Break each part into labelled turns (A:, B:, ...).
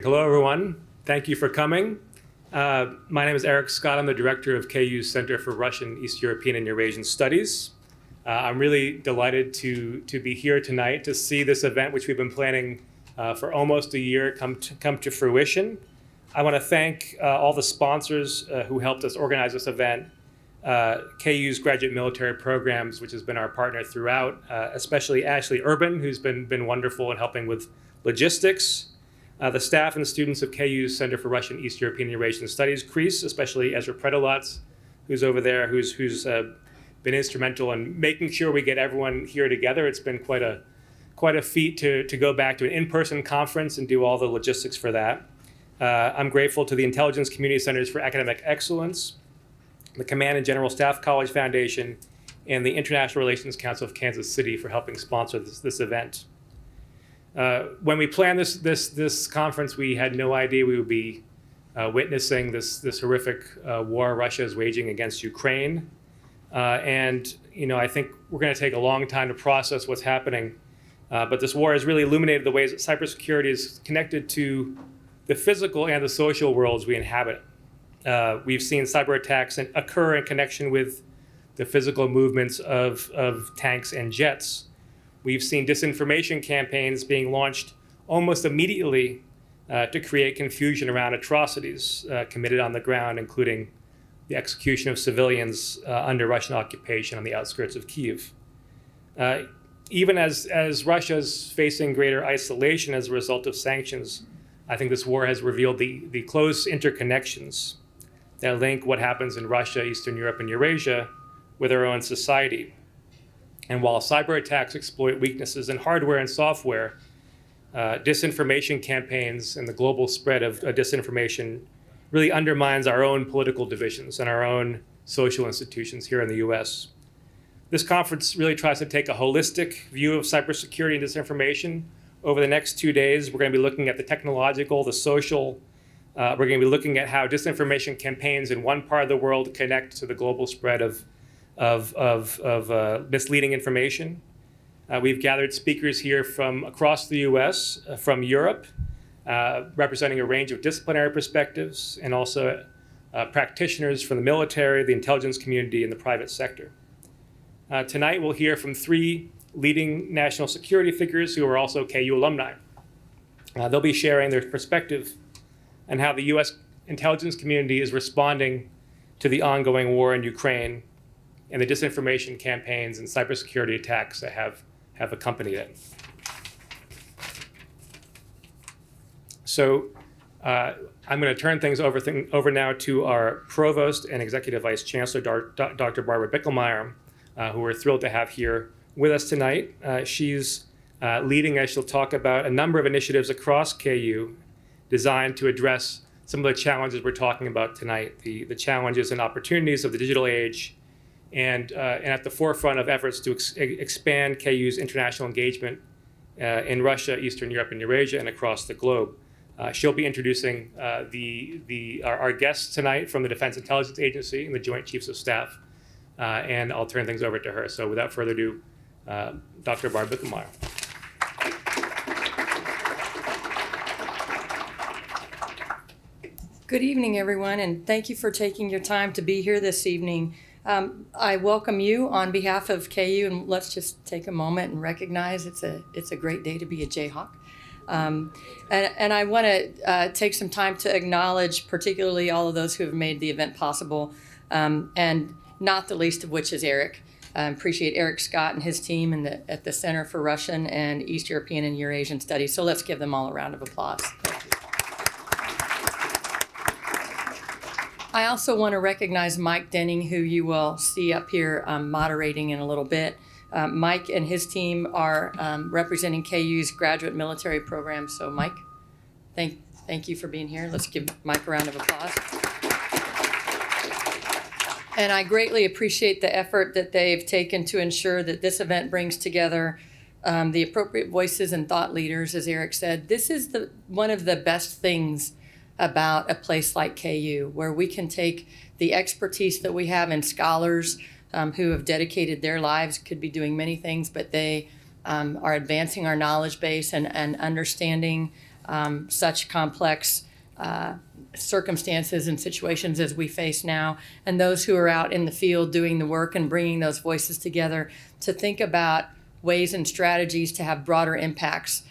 A: Hello, everyone. Thank you for coming. My name is Eric Scott. I'm the director of KU's Center for Russian, East European, and Eurasian Studies. I'm really delighted to be here tonight to see this event, which we've been planning for almost a year, come to fruition. I want to thank all the sponsors who helped us organize this event. KU's Graduate Military Programs, which has been our partner throughout, especially Ashley Urban, who's been wonderful in helping with logistics. The staff and the students of KU's Center for Russian, East European, and Eurasian Studies, CREES, especially Ezra Predolats, who's over there, who's been instrumental in making sure we get everyone here together. It's been quite a feat to go back to an in-person conference and do all the logistics for that. I'm grateful to the Intelligence Community Centers for Academic Excellence, the Command and General Staff College Foundation, and the International Relations Council of Kansas City for helping sponsor this event. When we planned this conference, we had no idea we would be witnessing this horrific war Russia is waging against Ukraine. And I think we're going to take a long time to process what's happening. But this war has really illuminated the ways that cybersecurity is connected to the physical and the social worlds we inhabit. We've seen cyber attacks occur in connection with the physical movements of tanks and jets. We've seen disinformation campaigns being launched almost immediately to create confusion around atrocities committed on the ground, including the execution of civilians under Russian occupation on the outskirts of Kyiv. Even as Russia's facing greater isolation as a result of sanctions, I think this war has revealed the close interconnections that link what happens in Russia, Eastern Europe, and Eurasia with our own society. And while cyber attacks exploit weaknesses in hardware and software, disinformation campaigns and the global spread of disinformation really undermines our own political divisions and our own social institutions here in the US. This conference really tries to take a holistic view of cybersecurity and disinformation. Over the next 2 days, we're going to be looking at the technological, the social. We're going to be looking at how disinformation campaigns in one part of the world connect to the global spread of misleading information. We've gathered speakers here from across the US, from Europe, representing a range of disciplinary perspectives, and also practitioners from the military, the intelligence community, and the private sector. Tonight, we'll hear from 3 leading national security figures who are also KU alumni. They'll be sharing their perspective on how the US intelligence community is responding to the ongoing war in Ukraine and the disinformation campaigns and cybersecurity attacks that have accompanied it. So I'm going to turn things over now to our Provost and Executive Vice Chancellor, Dr. Barbara Bichelmeyer, who we're thrilled to have here with us tonight. She's leading, as she'll talk about, a number of initiatives across KU designed to address some of the challenges we're talking about tonight, the challenges and opportunities of the digital age, and at the forefront of efforts to expand KU's international engagement in Russia, Eastern Europe, and Eurasia, and across the globe. She'll be introducing our guests tonight from the Defense Intelligence Agency and the Joint Chiefs of Staff, and I'll turn things over to her. So without further ado, Dr. Barbara Bichelmeyer.
B: Good evening, everyone, and thank you for taking your time to be here this evening. I welcome you on behalf of KU, and let's just take a moment and recognize it's a great day to be a Jayhawk. And I want to take some time to acknowledge particularly all of those who have made the event possible, and not the least of which is Eric. I appreciate Eric Scott and his team at the Center for Russian and East European and Eurasian Studies. So let's give them all a round of applause. Thank you. I also want to recognize Mike Denning, who you will see up here moderating in a little bit. Mike and his team are representing KU's graduate military program. So Mike, thank you for being here. Let's give Mike a round of applause. And I greatly appreciate the effort that they've taken to ensure that this event brings together the appropriate voices and thought leaders. As Eric said, this is one of the best things about a place like KU, where we can take the expertise that we have in scholars who have dedicated their lives, could be doing many things, but they are advancing our knowledge base and understanding such complex circumstances and situations as we face now, and those who are out in the field doing the work and bringing those voices together to think about ways and strategies to have broader impacts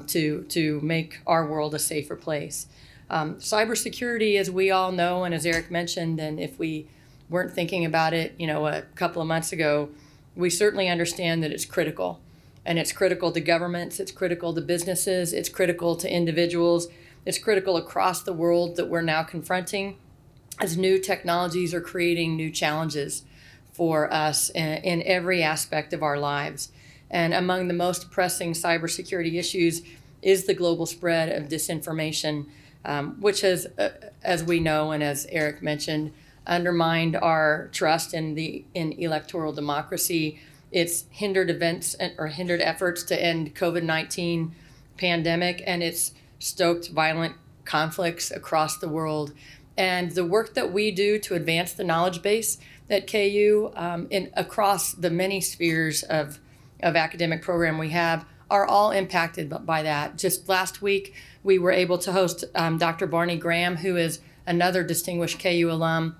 B: to make our world a safer place. Cybersecurity, as we all know, and as Eric mentioned, and if we weren't thinking about it, a couple of months ago, we certainly understand that it's critical. And it's critical to governments, it's critical to businesses, it's critical to individuals, it's critical across the world that we're now confronting as new technologies are creating new challenges for us in every aspect of our lives. And among the most pressing cybersecurity issues is the global spread of disinformation, which has, as we know and as Eric mentioned, undermined our trust in electoral democracy. It's hindered hindered efforts to end COVID-19 pandemic, and it's stoked violent conflicts across the world. And the work that we do to advance the knowledge base at KU across the many spheres of academic program we have are all impacted by that. Just last week, we were able to host Dr. Barney Graham, who is another distinguished KU alum,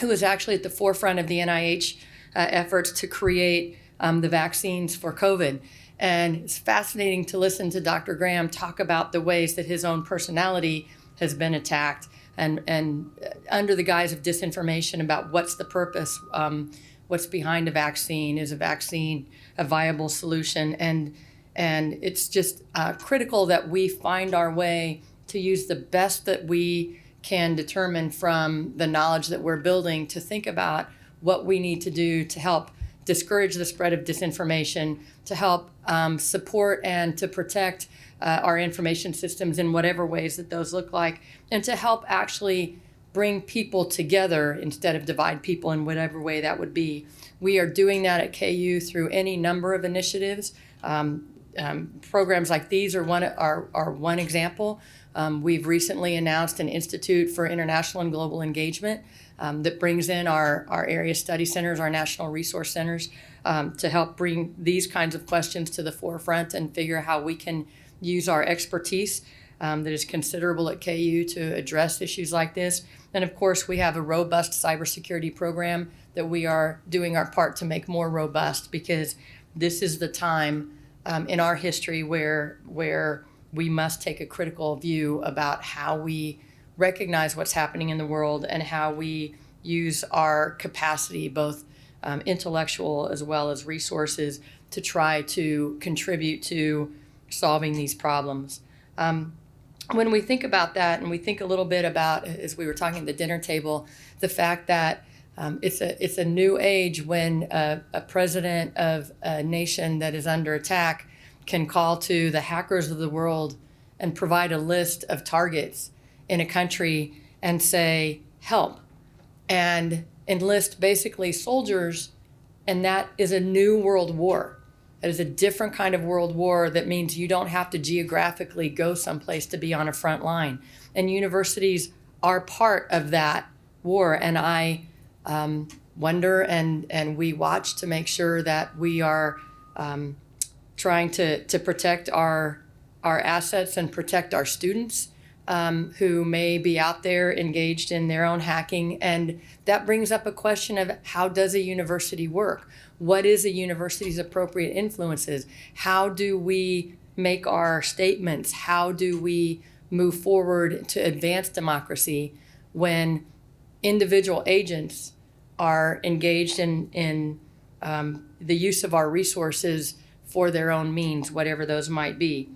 B: who is actually at the forefront of the NIH efforts to create the vaccines for COVID. And it's fascinating to listen to Dr. Graham talk about the ways that his own personality has been attacked and under the guise of disinformation about what's the purpose, what's behind a vaccine, is a vaccine a viable solution? And it's just critical that we find our way to use the best that we can determine from the knowledge that we're building to think about what we need to do to help discourage the spread of disinformation, to help support and to protect our information systems in whatever ways that those look like, and to help actually bring people together instead of divide people in whatever way that would be. We are doing that at KU through any number of initiatives. Programs like these are one example. We've recently announced an Institute for International and Global Engagement that brings in our area study centers, our national resource centers, to help bring these kinds of questions to the forefront and figure out how we can use our expertise that is considerable at KU to address issues like this. And of course, we have a robust cybersecurity program that we are doing our part to make more robust, because this is the time in our history where we must take a critical view about how we recognize what's happening in the world and how we use our capacity, both intellectual as well as resources, to try to contribute to solving these problems. When we think about that, and we think a little bit about, as we were talking at the dinner table, the fact that it's a new age when a president of a nation that is under attack can call to the hackers of the world and provide a list of targets in a country and say, help, and enlist basically soldiers, and that is a new world war. It is a different kind of world war that means you don't have to geographically go someplace to be on a front line. And universities are part of that war. And I wonder, and we watch to make sure that we are trying to protect our assets and protect our students who may be out there engaged in their own hacking. And that brings up a question of, how does a university work? What is a university's appropriate influences? How do we make our statements? How do we move forward to advance democracy when individual agents are engaged in the use of our resources for their own means, whatever those might be?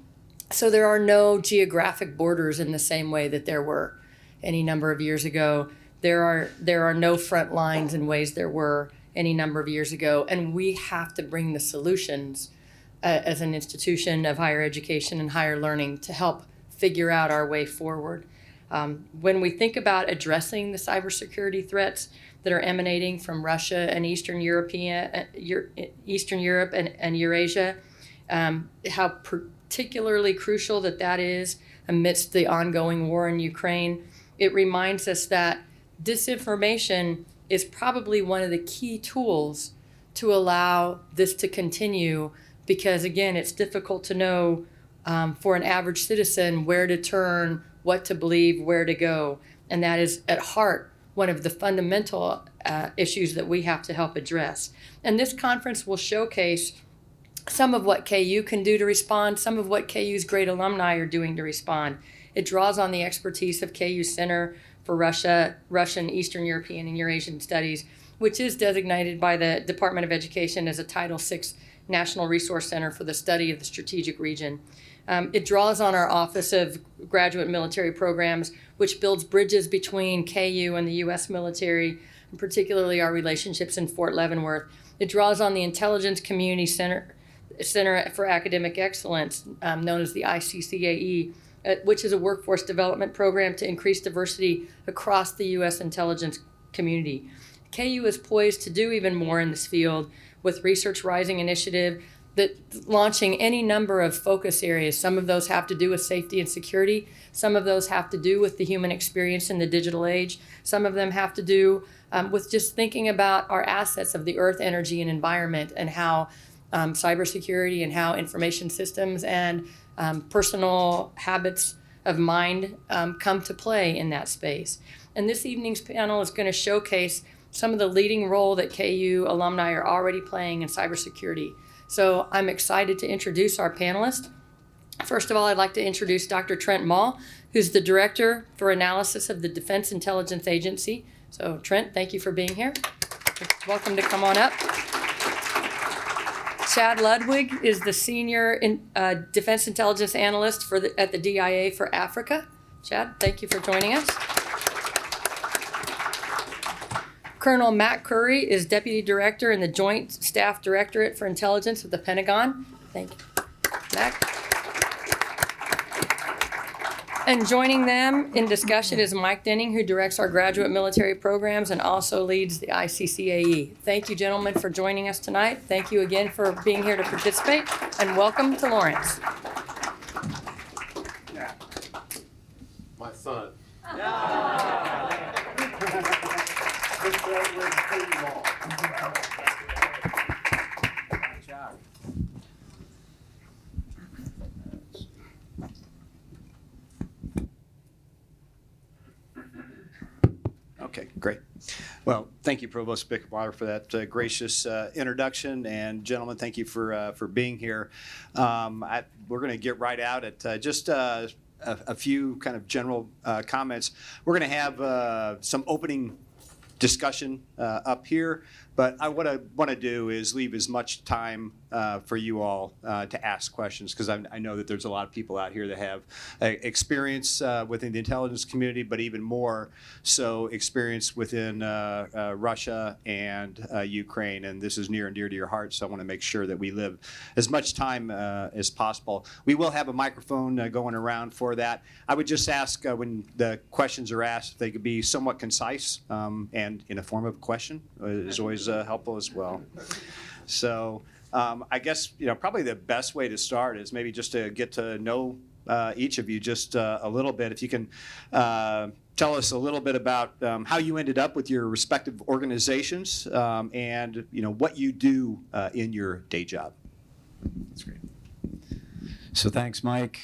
B: So there are no geographic borders in the same way that there were any number of years ago. There are no front lines in ways there were any number of years ago. And we have to bring the solutions as an institution of higher education and higher learning to help figure out our way forward. When we think about addressing the cybersecurity threats that are emanating from Russia and Eastern Europe and Eurasia, how particularly crucial that is amidst the ongoing war in Ukraine, it reminds us that disinformation is probably one of the key tools to allow this to continue, because again, it's difficult to know for an average citizen where to turn, what to believe, where to go. And that is at heart one of the fundamental issues that we have to help address. And this conference will showcase some of what KU can do to respond, some of what KU's great alumni are doing to respond. It draws on the expertise of KU Center for Russian, Eastern European, and Eurasian Studies, which is designated by the Department of Education as a Title VI National Resource Center for the study of the strategic region. It draws on our Office of Graduate Military Programs, which builds bridges between KU and the U.S. military, and particularly our relationships in Fort Leavenworth. It draws on the Intelligence Community Center for Academic Excellence, known as the ICCAE, which is a workforce development program to increase diversity across the U.S. intelligence community. KU is poised to do even more in this field with Research Rising Initiative, that launching any number of focus areas. Some of those have to do with safety and security. Some of those have to do with the human experience in the digital age. Some of them have to do with just thinking about our assets of the earth, energy, and environment, and how cybersecurity and how information systems and personal habits of mind come to play in that space. And this evening's panel is going to showcase some of the leading role that KU alumni are already playing in cybersecurity. So I'm excited to introduce our panelists. First of all, I'd like to introduce Dr. Trent Maul, who's the Director for Analysis of the Defense Intelligence Agency. So Trent, thank you for being here. Welcome to come on up. Chad Ludwig is the Senior Defense Intelligence Analyst at the DIA for Africa. Chad, thank you for joining us. Colonel Mack Curry is Deputy Director in the Joint Staff Directorate for Intelligence of the Pentagon. Thank you, Mack. And joining them in discussion is Mike Denning, who directs our graduate military programs and also leads the ICCAE. Thank you, gentlemen, for joining us tonight. Thank you again for being here to participate, and welcome to Lawrence.
C: Yeah. My son.
D: Okay, great. Well, thank you, Provost Bichelmeyer, for that gracious introduction, and gentlemen, thank you for being here. We're going to get right out at just a few kind of general comments. We're going to have some opening discussion up here, but what I want to do is leave as much time for you all to ask questions, because I know that there's a lot of people out here that have experience within the intelligence community, but even more so experience within Russia and Ukraine, and this is near and dear to your heart, so I want to make sure that we live as much time as possible. We will have a microphone going around for that. I would just ask when the questions are asked, if they could be somewhat concise and in a form of a question is always helpful as well. So I guess probably the best way to start is maybe just to get to know each of you just a little bit. If you can tell us a little bit about how you ended up with your respective organizations and what you do in your day job.
E: That's great. So thanks, Mike.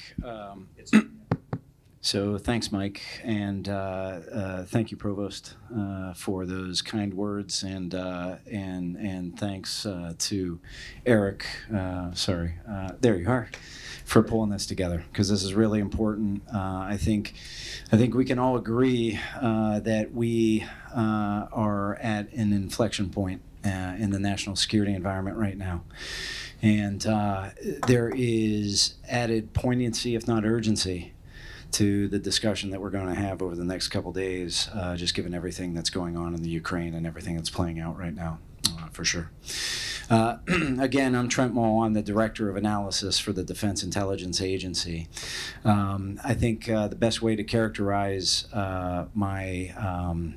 E: Thanks, Mike, and thank you, Provost, for those kind words, and thanks to Eric. There you are, for pulling this together, because this is really important. I think we can all agree that we are at an inflection point in the national security environment right now. And there is added poignancy, if not urgency, to the discussion that we're going to have over the next couple days, just given everything that's going on in the Ukraine and everything that's playing out right now, for sure. Again, I'm Trent Maul. I'm the Director of Analysis for the Defense Intelligence Agency. I think the best way to characterize my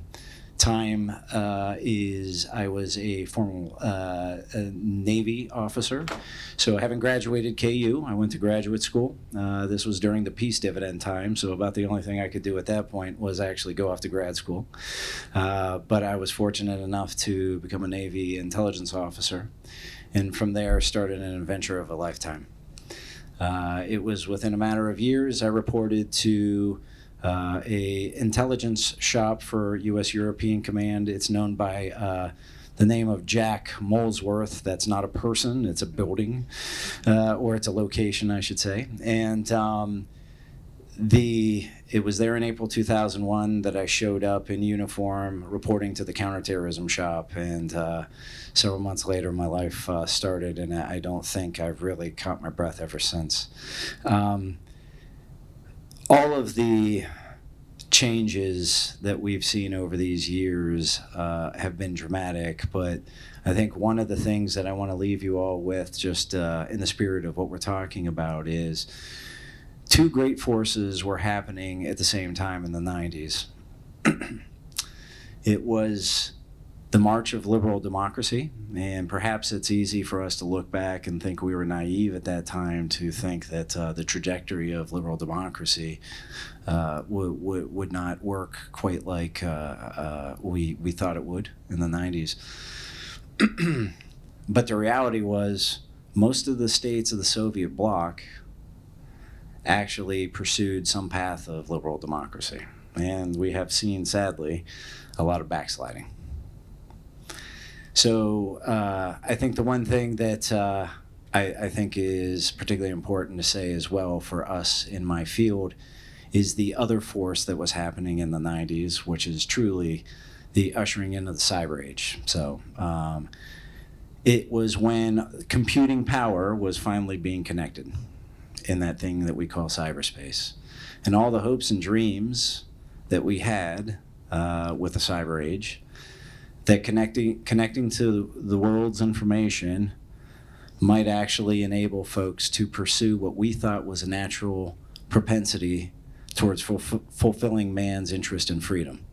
E: time is I was a former Navy officer. So having graduated KU, I went to graduate school. This was during the peace dividend time, so about the only thing I could do at that point was actually go off to grad school. But I was fortunate enough to become a Navy intelligence officer, and from there started an adventure of a lifetime. It was within a matter of years I reported to a intelligence shop for U.S. European Command. It's known by the name of Jack Molesworth. That's not a person, it's a building, or it's a location, I should say. And it was there in April 2001 that I showed up in uniform reporting to the counterterrorism shop, and several months later my life started, and I don't think I've really caught my breath ever since. All of the changes that we've seen over these years have been dramatic, but I think one of the things that I want to leave you all with, just in the spirit of what we're talking about, is two great forces were happening at the same time in the 90s. It was the march of liberal democracy, and perhaps it's easy for us to look back and think we were naive at that time to think that the trajectory of liberal democracy would not work quite like we thought it would in the 90s. But the reality was most of the states of the Soviet bloc actually pursued some path of liberal democracy. And we have seen, sadly, a lot of backsliding. So I think the one thing that I think is particularly important to say as well for us in my field is the other force that was happening in the 90s, which is truly the ushering into the cyber age. So it was when computing power was finally being connected in that thing that we call cyberspace. And all the hopes and dreams that we had with the cyber age, that connecting to the world's information might actually enable folks to pursue what we thought was a natural propensity towards fulfilling man's interest in freedom.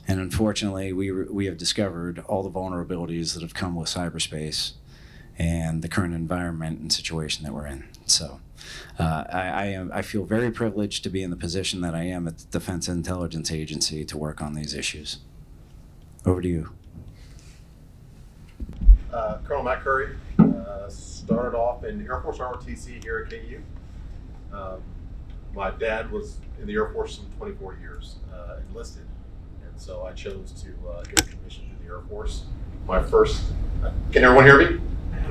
E: And unfortunately, we have discovered all the vulnerabilities that have come with cyberspace and the current environment and situation that we're in. So I feel very privileged to be in the position that I am at the Defense Intelligence Agency to work on these issues. Over to you.
C: Colonel Mack Curry, started off in Air Force ROTC here at KU. My dad was in the Air Force for 24 years, enlisted, and so I chose to get a commission through the Air Force. My first, can everyone hear me?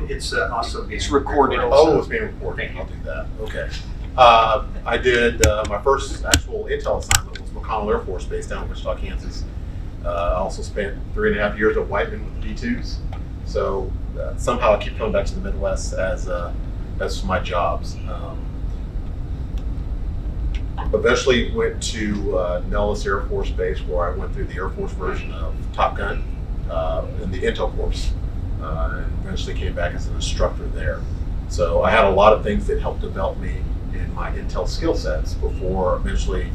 F: It's also
D: It's recorded.
C: Oh, it's being recorded. I'll do that. Okay. I did my first actual intel assignment was McConnell Air Force Base down in Wichita, Kansas. I also spent 3.5 years at Whiteman with B-2s. So somehow I keep coming back to the Midwest as my jobs. Eventually went to Nellis Air Force Base, where I went through the Air Force version of Top Gun in the Intel course, and eventually came back as an instructor there. So I had a lot of things that helped develop me in my Intel skill sets before eventually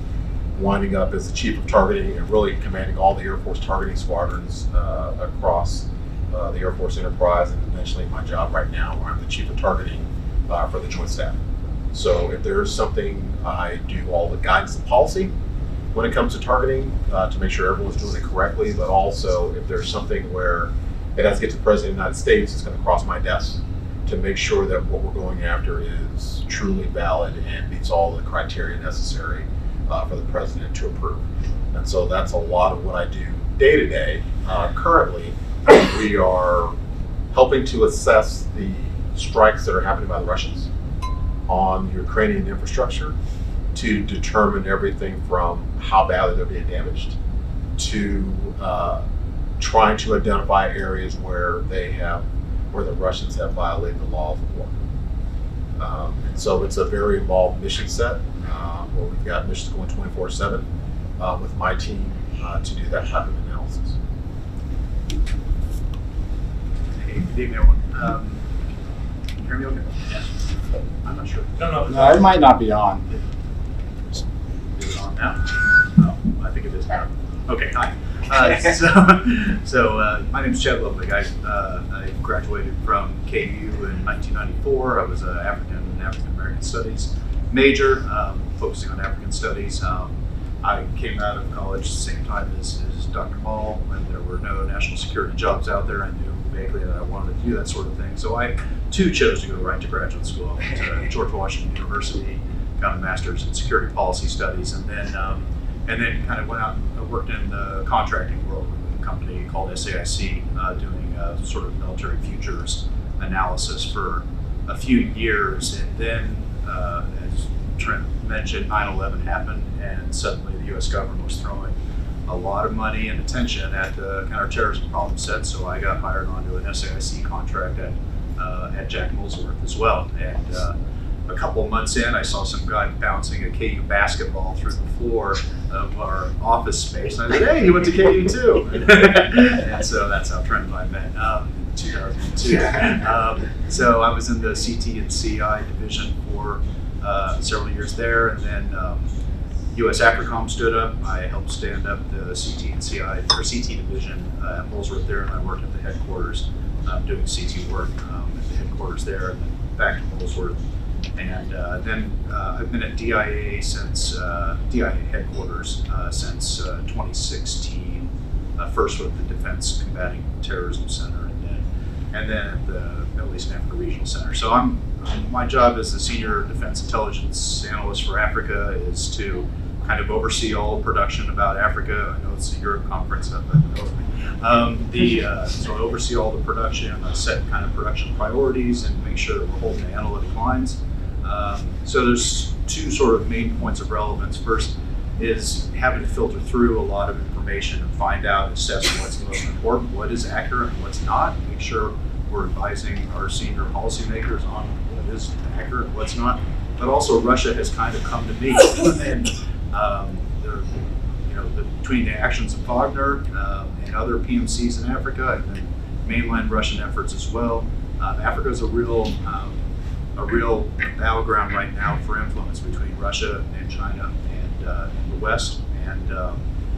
C: winding up as the chief of targeting and really commanding all the Air Force targeting squadrons across the Air Force enterprise, and eventually my job right now where I'm the chief of targeting for the Joint Staff. So if there's something, I do all the guidance and policy when it comes to targeting to make sure everyone's doing it correctly, but also if there's something where it has to get to the President of the United States, it's going to cross my desk to make sure that what we're going after is truly valid and meets all the criteria necessary for the President to approve. And so that's a lot of what I do day to day. Currently, we are helping to assess the strikes that are happening by the Russians on Ukrainian infrastructure to determine everything from how badly they're being damaged to trying to identify areas where the Russians have violated the laws of war. And so it's a very involved mission set where we've got missions going 24/7 with my team to do that type of analysis.
F: Hey, good evening, everyone. Can you hear me okay? Yes. I'm not sure.
G: No, it might not be on.
F: Is it on now? Oh, I think it is now. Okay, hi. My name is Chad Ludwig. I graduated from KU in 1994. I was an African American Studies major, focusing on African Studies. I came out of college the same time as Dr. Maul, when there were no national security jobs out there. I knew vaguely that I wanted to do that sort of thing. So I too chose to go right to graduate school. I went to George Washington University, got a master's in security policy studies, and then kind of went out and worked in the contracting world with a company called SAIC, doing sort of military futures analysis for a few years. And then, as Trent mentioned, 9/11 happened, and suddenly the U.S. government was throwing a lot of money and attention at the counterterrorism problem set. So I got hired onto an SAIC contract at Jack Molesworth as well. And a couple of months in, I saw some guy bouncing a KU basketball through the floor of our office space. And I said, "Hey, you went to KU too." And so that's how Trent and I met in 2002. So I was in the CT and CI division for several years there. And then US AFRICOM stood up. I helped stand up the CT and CI, or CT division at Molesworth there. And I worked at the headquarters doing CT work at the headquarters there, and then back to Molesworth. And then I've been at DIA headquarters since 2016. First with the Defense Combating Terrorism Center, and then at the Middle East and Africa Regional Center. So my job as the Senior Defense Intelligence Analyst for Africa is to kind of oversee all production about Africa. I know it's a Europe conference, so I oversee all the production, set kind of production priorities, and make sure that we're holding the analytic lines. So there's two sort of main points of relevance. First is having to filter through a lot of information and find out, assess what's the most important, what is accurate and what's not, make sure we're advising our senior policymakers on what is accurate and what's not. But also Russia has kind of come to me, and between the actions of Wagner and other PMCs in Africa, and then mainland Russian efforts as well, Africa is a real battleground right now for influence between Russia and China and the West,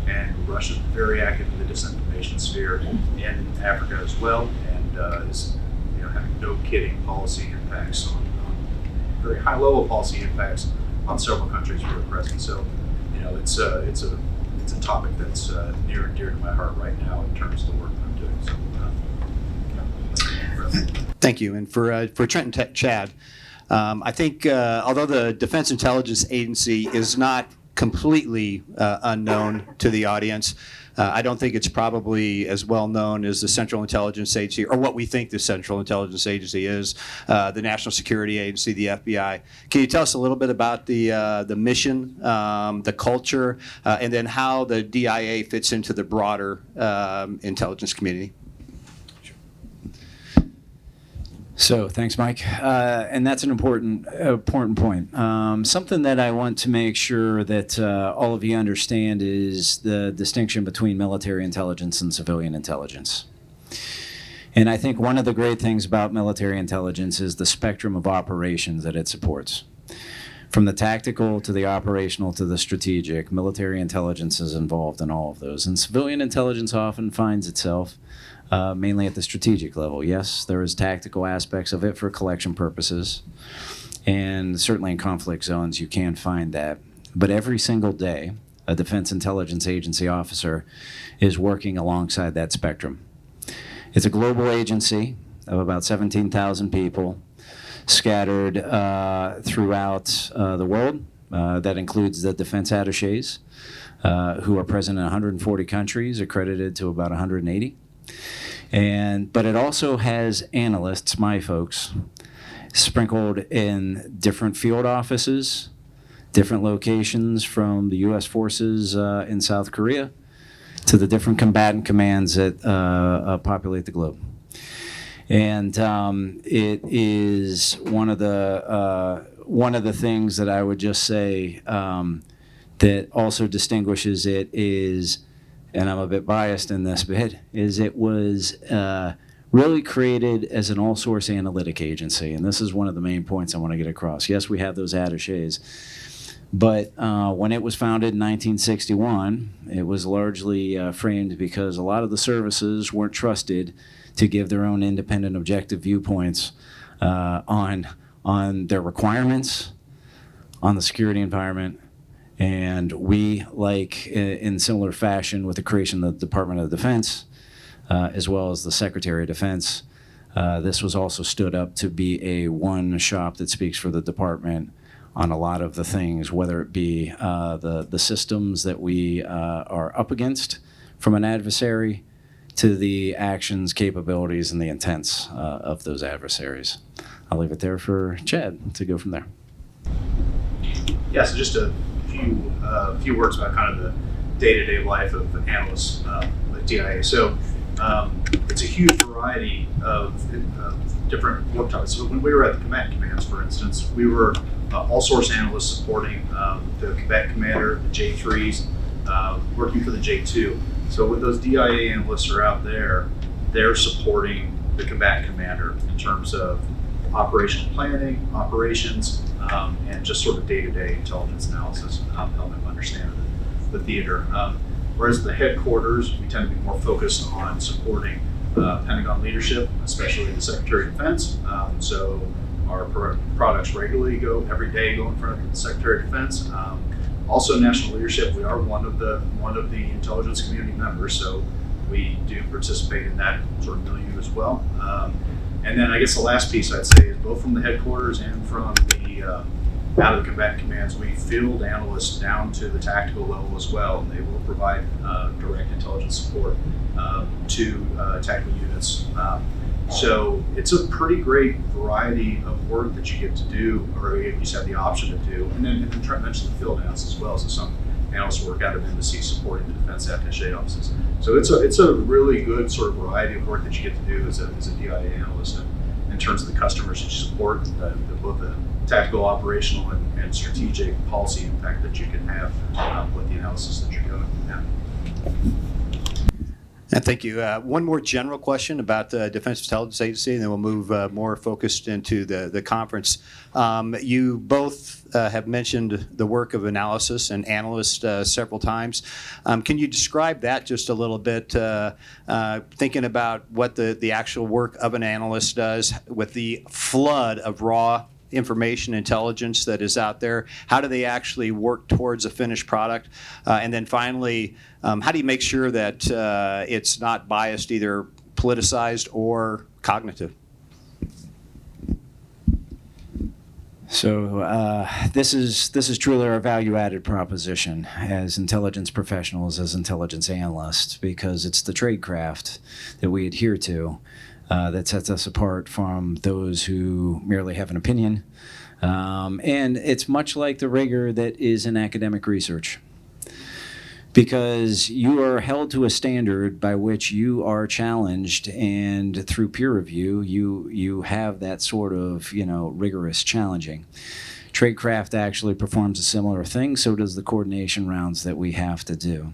F: and Russia's very active in the disinformation sphere in Africa as well, and is having no kidding policy impacts on very high level policy impacts on several countries who are present. So it's a topic that's near and dear to my heart right now in terms of the work I'm doing. So,
D: Thank you. And for Trent and Chad, I think although the Defense Intelligence Agency is not completely unknown to the audience, I don't think it's probably as well known as the Central Intelligence Agency, or what we think the Central Intelligence Agency is, the National Security Agency, the FBI. Can you tell us a little bit about the mission, the culture, and then how the DIA fits into the broader intelligence community?
E: So thanks, Mike. And that's an important point. Something that I want to make sure that all of you understand is the distinction between military intelligence and civilian intelligence. And I think one of the great things about military intelligence is the spectrum of operations that it supports. From the tactical to the operational to the strategic, military intelligence is involved in all of those. And civilian intelligence often finds itself mainly at the strategic level. Yes, there is tactical aspects of it for collection purposes, and certainly in conflict zones you can find that. But every single day, a Defense Intelligence Agency officer is working alongside that spectrum. It's a global agency of about 17,000 people scattered throughout the world. That includes the defense attachés, who are present in 140 countries, accredited to about 180. But it also has analysts, my folks, sprinkled in different field offices, different locations, from the U.S. forces in South Korea to the different combatant commands that populate the globe. And it is one of the things that I would just say that also distinguishes it is, and I'm a bit biased in this bit, is it was really created as an all-source analytic agency. And this is one of the main points I want to get across. Yes, we have those attachés. But when it was founded in 1961, it was largely framed because a lot of the services weren't trusted to give their own independent, objective viewpoints on their requirements, on the security environment. And we, like in similar fashion with the creation of the Department of Defense, as well as the Secretary of Defense. This was also stood up to be a one shop that speaks for the department on a lot of the things, whether it be the systems that we are up against from an adversary to the actions, capabilities, and the intents of those adversaries. I'll leave it there for Chad to go from there.
F: Yeah, so just a few words about kind of the day-to-day life of analysts at DIA. So it's a huge variety of different work types. So when we were at the combat commands, for instance, we were all-source analysts supporting the combat commander, the J3s, working for the J2. So when those DIA analysts are out there, they're supporting the combat commander in terms of operational planning, operations, and just sort of day-to-day intelligence analysis, help them understand the theater. Whereas at the headquarters, we tend to be more focused on supporting Pentagon leadership, especially the Secretary of Defense. So our products regularly go every day go in front of the Secretary of Defense. Also, national leadership. We are one of the intelligence community members, so we do participate in that sort of milieu as well. And then I guess the last piece I'd say is both from the headquarters and from the out of the combat commands, we field analysts down to the tactical level as well, and they will provide direct intelligence support to tactical units. So it's a pretty great variety of work that you get to do, or you just have the option to do. And then Trent mentioned the field analysts as well, so some analysts work out of embassies supporting the defense attaché offices. So it's a really good sort of variety of work that you get to do as a DIA analyst in terms of the customers that you support, both the tactical, operational, and strategic policy impact that you can have with the analysis that you're doing. Yeah.
D: Thank you. One more general question about the Defense Intelligence Agency, and then we'll move more focused into the conference. You both have mentioned the work of analysis and analyst several times. Can you describe that just a little bit, thinking about what the actual work of an analyst does with the flood of raw information intelligence that is out there? How do they actually work towards a finished product? And then finally, how do you make sure that it's not biased, either politicized or cognitive?
E: So this is truly our value-added proposition as intelligence professionals, as intelligence analysts, because it's the tradecraft that we adhere to that sets us apart from those who merely have an opinion. And it's much like the rigor that is in academic research, because you are held to a standard by which you are challenged, and through peer review, you have that sort of, rigorous challenging. Tradecraft actually performs a similar thing, so does the coordination rounds that we have to do.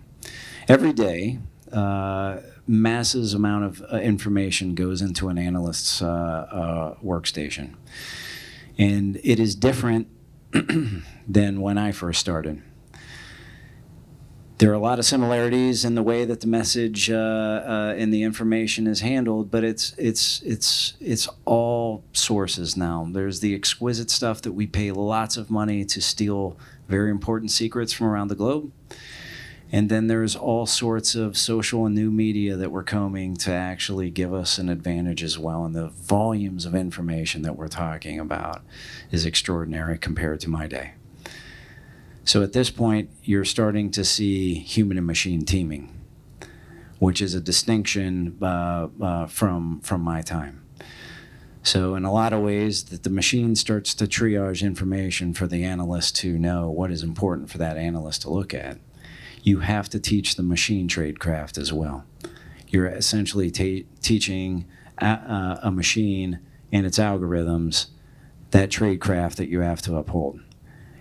E: Every day, massive amount of information goes into an analyst's workstation. And it is different than when I first started. There are a lot of similarities in the way that the message and the information is handled, but it's all sources now. There's the exquisite stuff that we pay lots of money to steal very important secrets from around the globe. And then there's all sorts of social and new media that we're combing to actually give us an advantage as well. And the volumes of information that we're talking about is extraordinary compared to my day. So at this point, you're starting to see human and machine teaming, which is a distinction from my time. So in a lot of ways, that the machine starts to triage information for the analyst to know what is important for that analyst to look at. You have to teach the machine tradecraft as well. You're essentially teaching a machine and its algorithms that tradecraft that you have to uphold,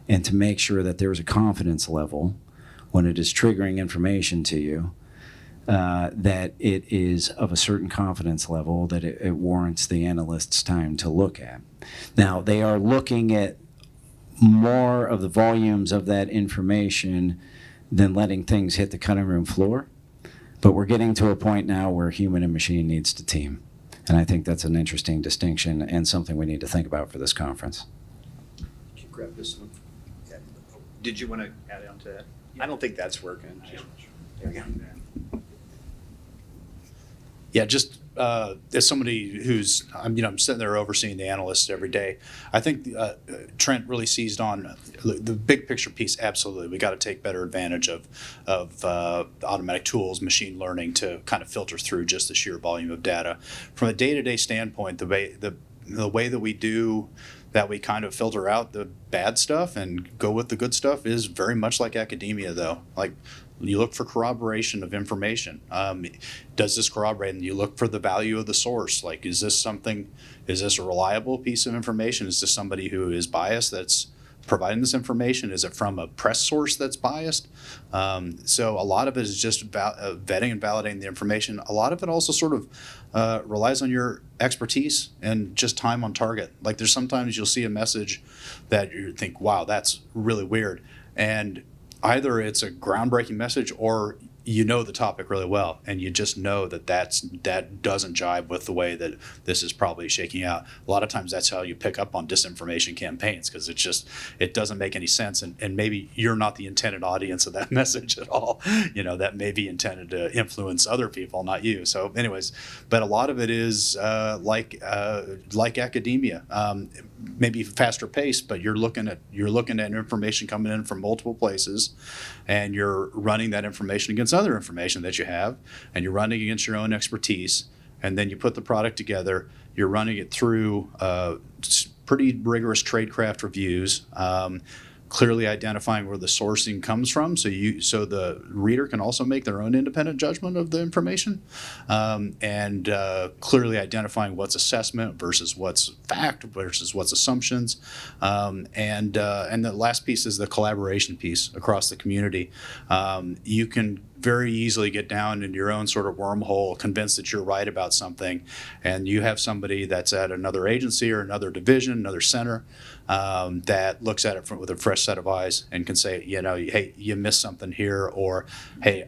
E: and to make sure that there's a confidence level when it is triggering information to you, that it is of a certain confidence level that it warrants the analyst's time to look at. Now, they are looking at more of the volumes of that information than letting things hit the cutting room floor. But we're getting to a point now where human and machine needs to team. And I think that's an interesting distinction and something we need to think about for this conference.
D: Can you grab this one? Did you want to add on to that? I don't think that's working. There we go.
H: Yeah, just as somebody who's, I'm sitting there overseeing the analysts every day. I think Trent really seized on the big picture piece. Absolutely, we got to take better advantage of automatic tools, machine learning to kind of filter through just the sheer volume of data. From a day-to-day standpoint, the way that we do that, we kind of filter out the bad stuff and go with the good stuff, is very much like academia, though. Like, you look for corroboration of information. Does this corroborate? And you look for the value of the source. Like, is this a reliable piece of information? Is this somebody who is biased that's providing this information? Is it from a press source that's biased? So a lot of it is just vetting and validating the information. A lot of it also sort of relies on your expertise and just time on target. Like, there's sometimes you'll see a message that you think, wow, that's really weird. And either it's a groundbreaking message, or you know the topic really well, and you just know that that doesn't jive with the way that this is probably shaking out. A lot of times that's how you pick up on disinformation campaigns, because it doesn't make any sense, and maybe you're not the intended audience of that message at all. That may be intended to influence other people, not you. So anyways, but a lot of it is like academia, maybe faster paced, but you're looking at information coming in from multiple places, and you're running that information against other information that you have, and you're running against your own expertise, and then you put the product together. You're running it through pretty rigorous tradecraft reviews, clearly identifying where the sourcing comes from, so the reader can also make their own independent judgment of the information, and clearly identifying what's assessment versus what's fact versus what's assumptions, and the last piece is the collaboration piece across the community. You can very easily get down in your own sort of wormhole, convinced that you're right about something, and you have somebody that's at another agency or another division, another center, that looks at it with a fresh set of eyes and can say, hey, you missed something here, or hey,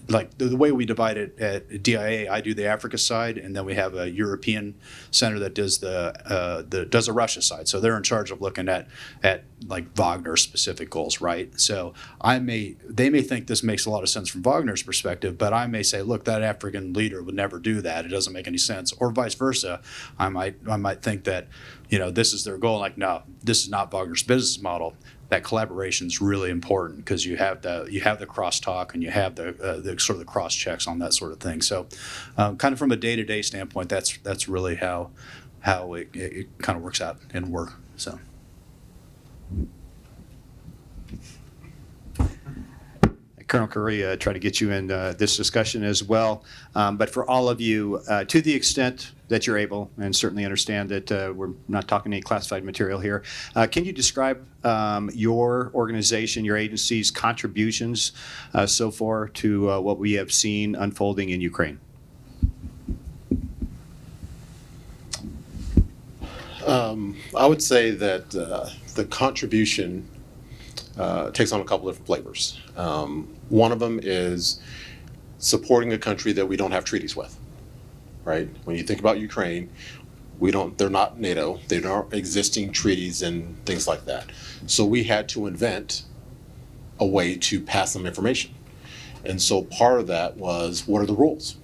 H: like the way we divide it at DIA, I do the Africa side, and then we have a European center that does the Russia side. So they're in charge of looking at like Wagner specific goals, right? So they may think this makes a lot of sense from Wagner's perspective, but I may say, look, that African leader would never do that. It doesn't make any sense. Or vice versa. I might think that this is their goal. Like, no, this is not Wagner's business model. That collaboration is really important, because you have the crosstalk, and you have the sort of the cross checks on that sort of thing. So, kind of from a day-to-day standpoint, that's really how it kind of works out in work. So.
D: Colonel Curry, try to get you in this discussion as well. But for all of you, to the extent that you're able, and certainly understand that we're not talking any classified material here, can you describe your organization, your agency's contributions so far to what we have seen unfolding in Ukraine?
C: I would say that the contribution takes on a couple different flavors. One of them is supporting a country that we don't have treaties with, right? When you think about Ukraine, they're not NATO, there aren't existing treaties and things like that. So we had to invent a way to pass them information. And so part of that was, what are the rules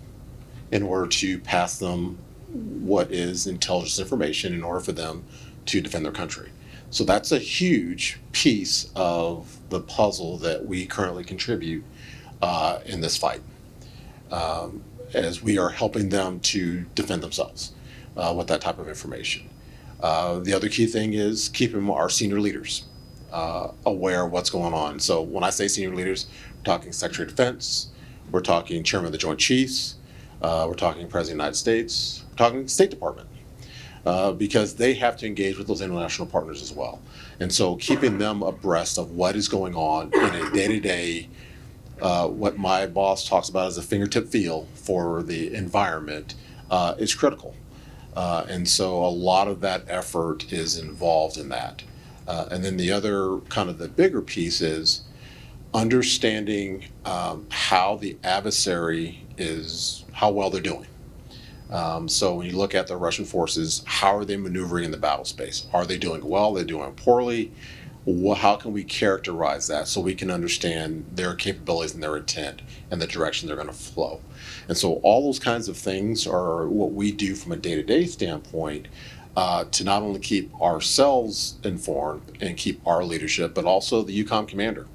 C: in order to pass them what is intelligence information in order for them to defend their country? So that's a huge piece of the puzzle that we currently contribute in this fight, as we are helping them to defend themselves with that type of information. The other key thing is keeping our senior leaders aware of what's going on. So when I say senior leaders, we're talking Secretary of Defense, we're talking Chairman of the Joint Chiefs, we're talking President of the United States, we're talking State Department. Because they have to engage with those international partners as well. And so keeping them abreast of what is going on in a day-to-day, what my boss talks about as a fingertip feel for the environment, is critical. And so a lot of that effort is involved in that. And then the other kind of the bigger piece is understanding how the adversary how well they're doing. So when you look at the Russian forces, how are they maneuvering in the battle space? Are they doing well? Are they doing poorly? how can we characterize that so we can understand their capabilities and their intent and the direction they're going to flow. And so all those kinds of things are what we do from a day-to-day standpoint to not only keep ourselves informed and keep our leadership, but also the EUCOM commander,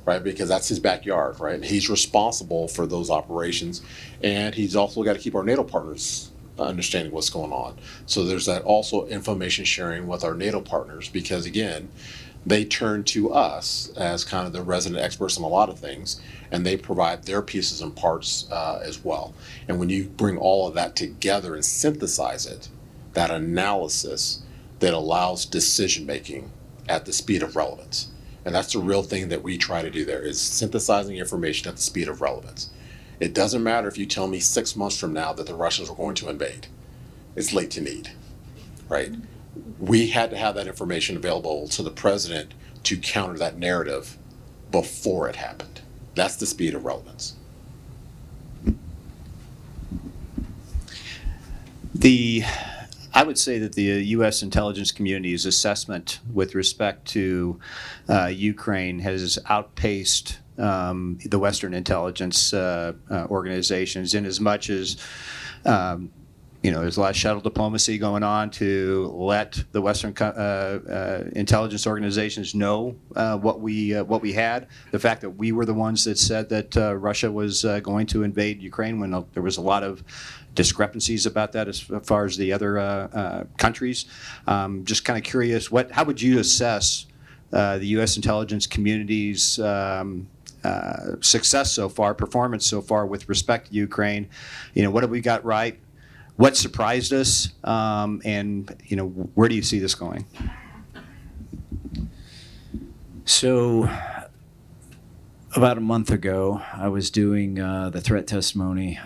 C: right? Because that's his backyard, right? He's responsible for those operations, and he's also got to keep our NATO partners understanding what's going on. So there's that also information sharing with our NATO partners, because again, they turn to us as kind of the resident experts on a lot of things, and they provide their pieces and parts as well. And when you bring all of that together and synthesize it, that analysis that allows decision making at the speed of relevance. And that's the real thing that we try to do there, is synthesizing information at the speed of relevance. It doesn't matter if you tell me 6 months from now that the Russians are going to invade. It's late to need, right? We had to have that information available to the president to counter that narrative before it happened. That's the speed of relevance.
D: I would say that the U.S. intelligence community's assessment with respect to Ukraine has outpaced the Western intelligence organizations, in as much as there's a lot of shuttle diplomacy going on to let the Western intelligence organizations know what we had. The fact that we were the ones that said that Russia was going to invade Ukraine, when there was a lot of discrepancies about that as far as the other countries. Just kind of curious, how would you assess the U.S. intelligence community's success so far, performance so far with respect to Ukraine? What have we got right? What surprised us, and where do you see this going?
E: So, about a month ago, I was doing the threat testimony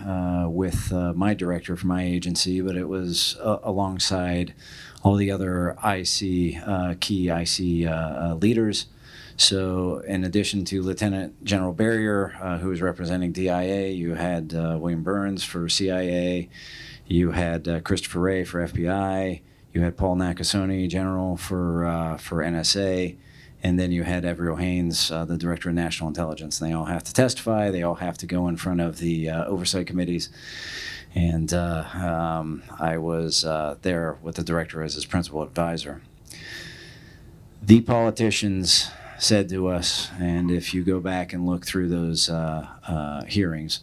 E: with my director for my agency, but it was alongside all the other key IC leaders. So, in addition to Lieutenant General Barrier, who was representing DIA, you had William Burns for CIA. You had Christopher Wray for FBI. You had Paul Nakasone, General for NSA. And then you had Avril Haines, the Director of National Intelligence. And they all have to testify. They all have to go in front of the oversight committees. And I was there with the director as his principal advisor. The politicians said to us, and if you go back and look through those hearings,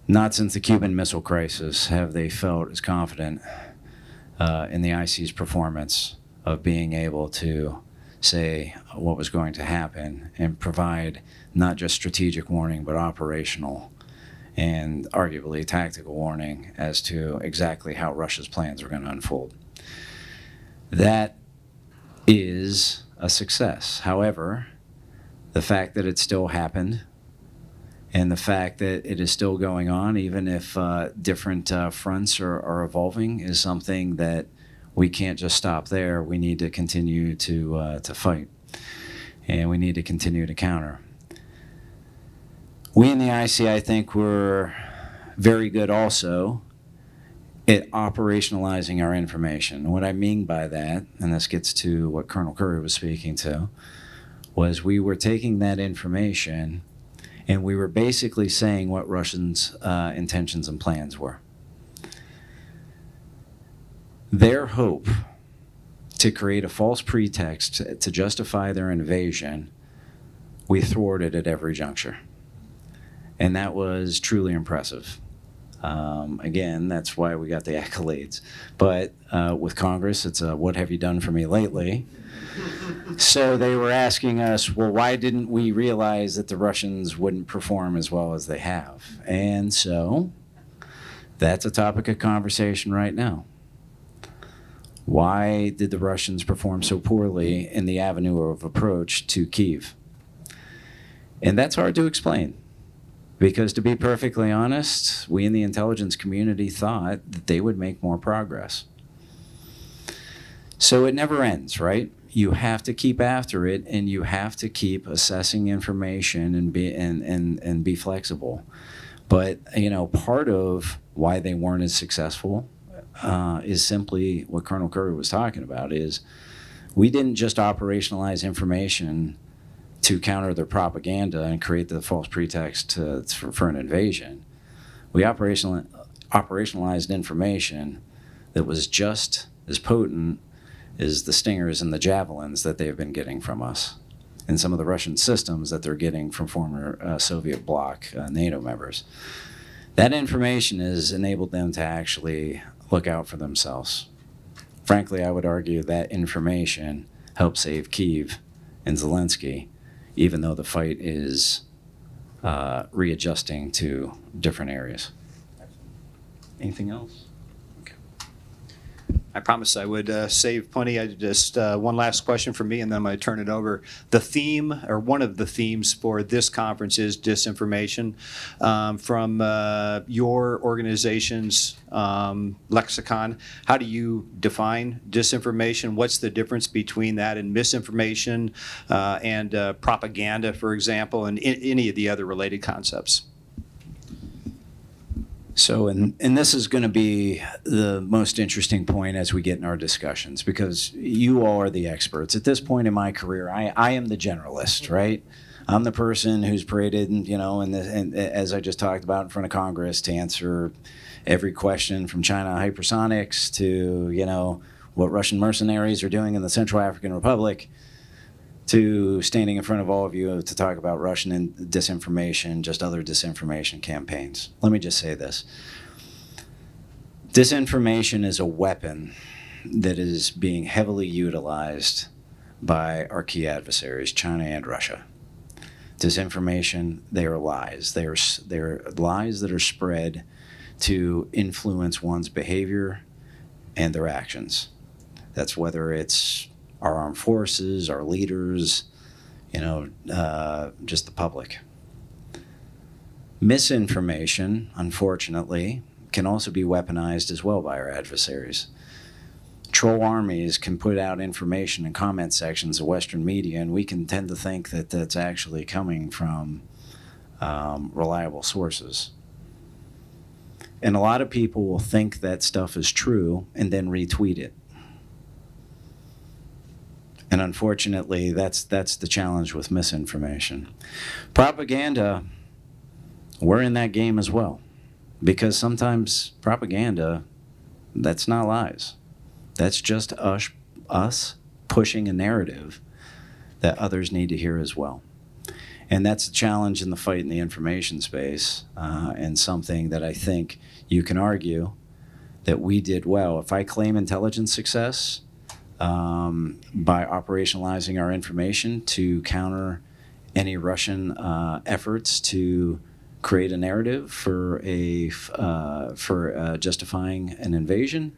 E: not since the Cuban Missile Crisis have they felt as confident in the IC's performance of being able to say what was going to happen and provide not just strategic warning, but operational and arguably tactical warning as to exactly how Russia's plans were going to unfold. That is a success. However, the fact that it still happened, and the fact that it is still going on, even if different fronts are evolving, is something that we can't just stop there. We need to continue to fight, and we need to continue to counter. We in the IC, I think, were very good also at operationalizing our information. What I mean by that, and this gets to what Colonel Curry was speaking to, was we were taking that information and we were basically saying what Russians' intentions and plans were. Their hope to create a false pretext to justify their invasion, we thwarted at every juncture. And that was truly impressive. Again, that's why we got the accolades. But with Congress, it's a what have you done for me lately? So they were asking us, well, why didn't we realize that the Russians wouldn't perform as well as they have? And so that's a topic of conversation right now. Why did the Russians perform so poorly in the avenue of approach to Kyiv? And that's hard to explain. Because to be perfectly honest, we in the intelligence community thought that they would make more progress. So it never ends, right? You have to keep after it, and you have to keep assessing information and be flexible. But part of why they weren't as successful is simply what Colonel Curry was talking about. Is We didn't just operationalize information to counter their propaganda and create the false pretext for an invasion. We operationalized information that was just as potent as the stingers and the javelins that they've been getting from us, and some of the Russian systems that they're getting from former Soviet bloc NATO members. That information has enabled them to actually look out for themselves. Frankly, I would argue that information helped save Kyiv and Zelensky, even though the fight is readjusting to different areas. Anything else? Okay.
D: I promised I would save plenty. I just one last question for me, and then I'm going to turn it over. The theme, or one of the themes for this conference, is disinformation. From your organization's lexicon, how do you define disinformation? What's the difference between that and misinformation and propaganda, for example, and any of the other related concepts?
E: So, and this is going to be the most interesting point as we get in our discussions, because you all are the experts. At this point in my career, I am the generalist, right? I'm the person who's paraded, and as I just talked about, in front of Congress to answer every question from China hypersonics to, what Russian mercenaries are doing in the Central African Republic, to standing in front of all of you to talk about Russian and disinformation, just other disinformation campaigns. Let me just say this. Disinformation is a weapon that is being heavily utilized by our key adversaries, China and Russia. Disinformation, they are lies. They are lies that are spread to influence one's behavior and their actions. That's whether it's our armed forces, our leaders, just the public. Misinformation, unfortunately, can also be weaponized as well by our adversaries. Troll armies can put out information in comment sections of Western media, and we can tend to think that that's actually coming from reliable sources. And a lot of people will think that stuff is true and then retweet it. And unfortunately, that's the challenge with misinformation. Propaganda, we're in that game as well. Because sometimes propaganda, that's not lies. That's just us pushing a narrative that others need to hear as well. And that's a challenge in the fight in the information space, and something that I think you can argue that we did well. If I claim intelligence success, by operationalizing our information to counter any Russian efforts to create a narrative for justifying an invasion,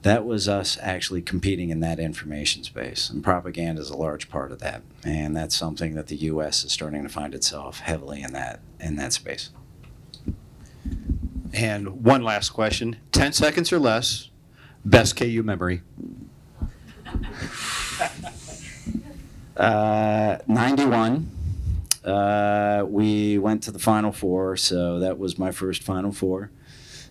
E: that was us actually competing in that information space. And propaganda is a large part of that. And that's something that the U.S. is starting to find itself heavily in that space.
D: And one last question, 10 seconds or less, best KU memory.
E: 91. We went to the Final Four, so that was my first Final Four.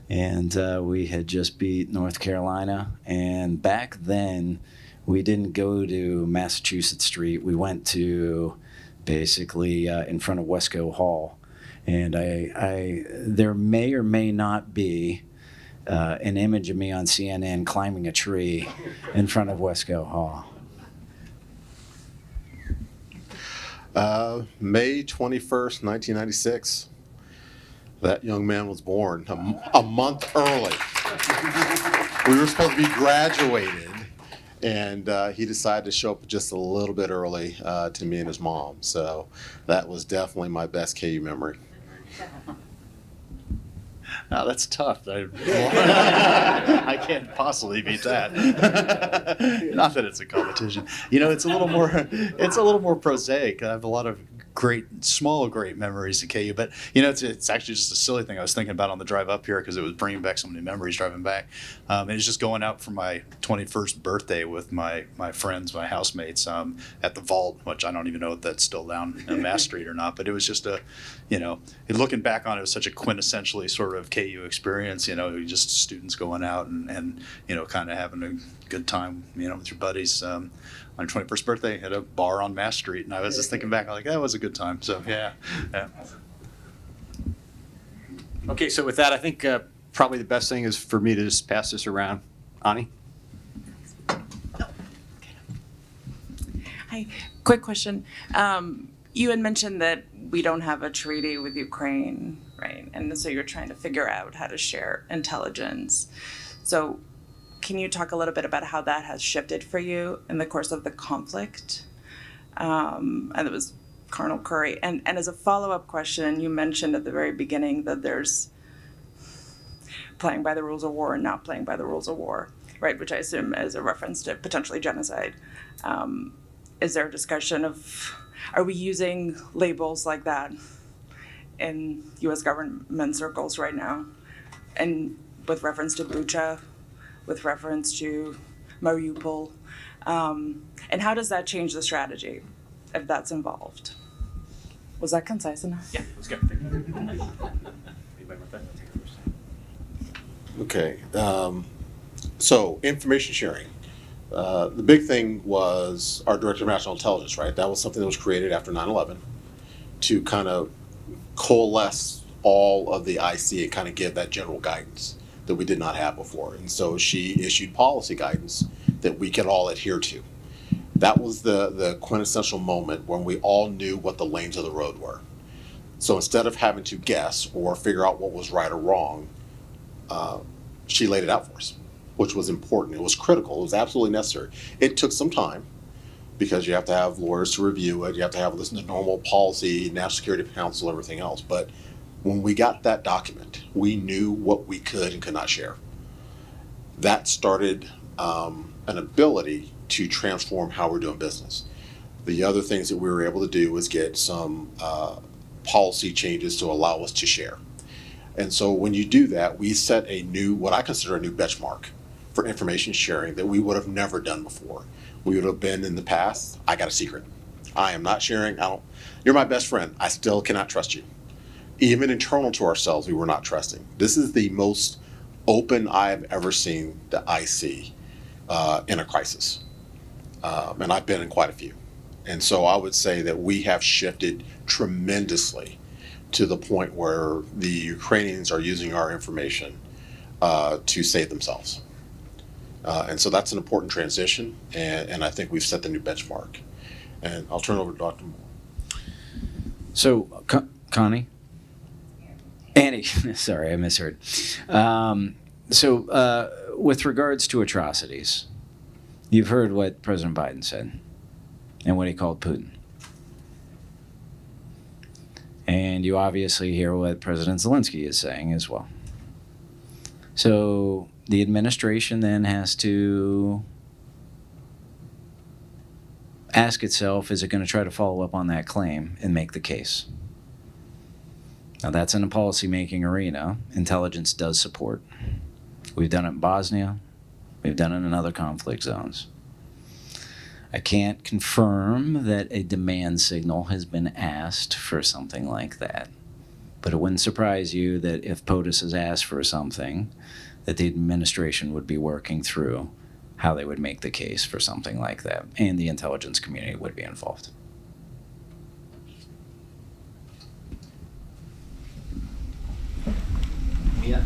E: And we had just beat North Carolina. And back then, we didn't go to Massachusetts Street. We went to basically in front of Wesco Hall. And there may or may not be an image of me on CNN climbing a tree in front of Wesco Hall.
C: May 21st, 1996. That young man was born a month early. We were supposed to be graduated, and he decided to show up just a little bit early to me and his mom. So that was definitely my best KU memory.
H: No, that's tough. I can't possibly beat that. Not that it's a competition. It's a little more prosaic. I have a lot of great memories at KU. But it's actually just a silly thing I was thinking about on the drive up here because it was bringing back so many memories driving back. And it's just going out for my 21st birthday with my friends, my housemates, at the Vault, which I don't even know if that's still down on Mass Street or not. But it was just looking back on it, it was such a quintessentially sort of KU experience. Just students going out and kind of having a good time, with your buddies. On your 21st birthday at a bar on Mass Street, and I was just thinking back, like, that was a good time. So yeah.
D: Okay, so with that, I think probably the best thing is for me to just pass this around. Ani?
I: Hi, quick question. You had mentioned that we don't have a treaty with Ukraine, right? And so you're trying to figure out how to share intelligence. So can you talk a little bit about how that has shifted for you in the course of the conflict? And it was Colonel Curry. And as a follow-up question, you mentioned at the very beginning that there's playing by the rules of war and not playing by the rules of war, right? Which I assume is a reference to potentially genocide. Is there a discussion of, are we using labels like that in U.S. government circles right now? And with reference to Bucha, with reference to Mariupol, and how does that change the strategy if that's involved? Was that concise enough?
A: Yeah, it was good.
C: Okay, so information sharing. The big thing was our Director of National Intelligence, right? That was something that was created after 9/11 to kind of coalesce all of the IC and kind of give that general guidance that we did not have before. And so she issued policy guidance that we could all adhere to. That was the quintessential moment when we all knew what the lanes of the road were. So instead of having to guess or figure out what was right or wrong, she laid it out for us, which was important. It was critical. It was absolutely necessary. It took some time because you have to have lawyers to review it. You have to have listen to normal policy, National Security Council, everything else. But when we got that document, we knew what we could and could not share. That started an ability to transform how we're doing business. The other things that we were able to do was get some policy changes to allow us to share. And so when you do that, we set a new, what I consider a new benchmark for information sharing that we would have never done before. We would have been in the past, I got a secret. I am not sharing, you're my best friend, I still cannot trust you. Even internal to ourselves, we were not trusting. This is the most open I've ever seen the IC in a crisis. And I've been in quite a few. And so I would say that we have shifted tremendously to the point where the Ukrainians are using our information to save themselves. And so that's an important transition, and I think we've set the new benchmark. And I'll turn it over to Dr. Maul.
E: So, Connie? Annie, sorry, I misheard. With regards to atrocities, you've heard what President Biden said and what he called Putin. And you obviously hear what President Zelensky is saying as well. So the administration then has to ask itself, is it going to try to follow up on that claim and make the case? Now that's in a policymaking arena. Intelligence does support. We've done it in Bosnia. We've done it in other conflict zones. I can't confirm that a demand signal has been asked for something like that. But it wouldn't surprise you that if POTUS is asked for something, that the administration would be working through how they would make the case for something like that, and the intelligence community would be involved.
D: Yeah.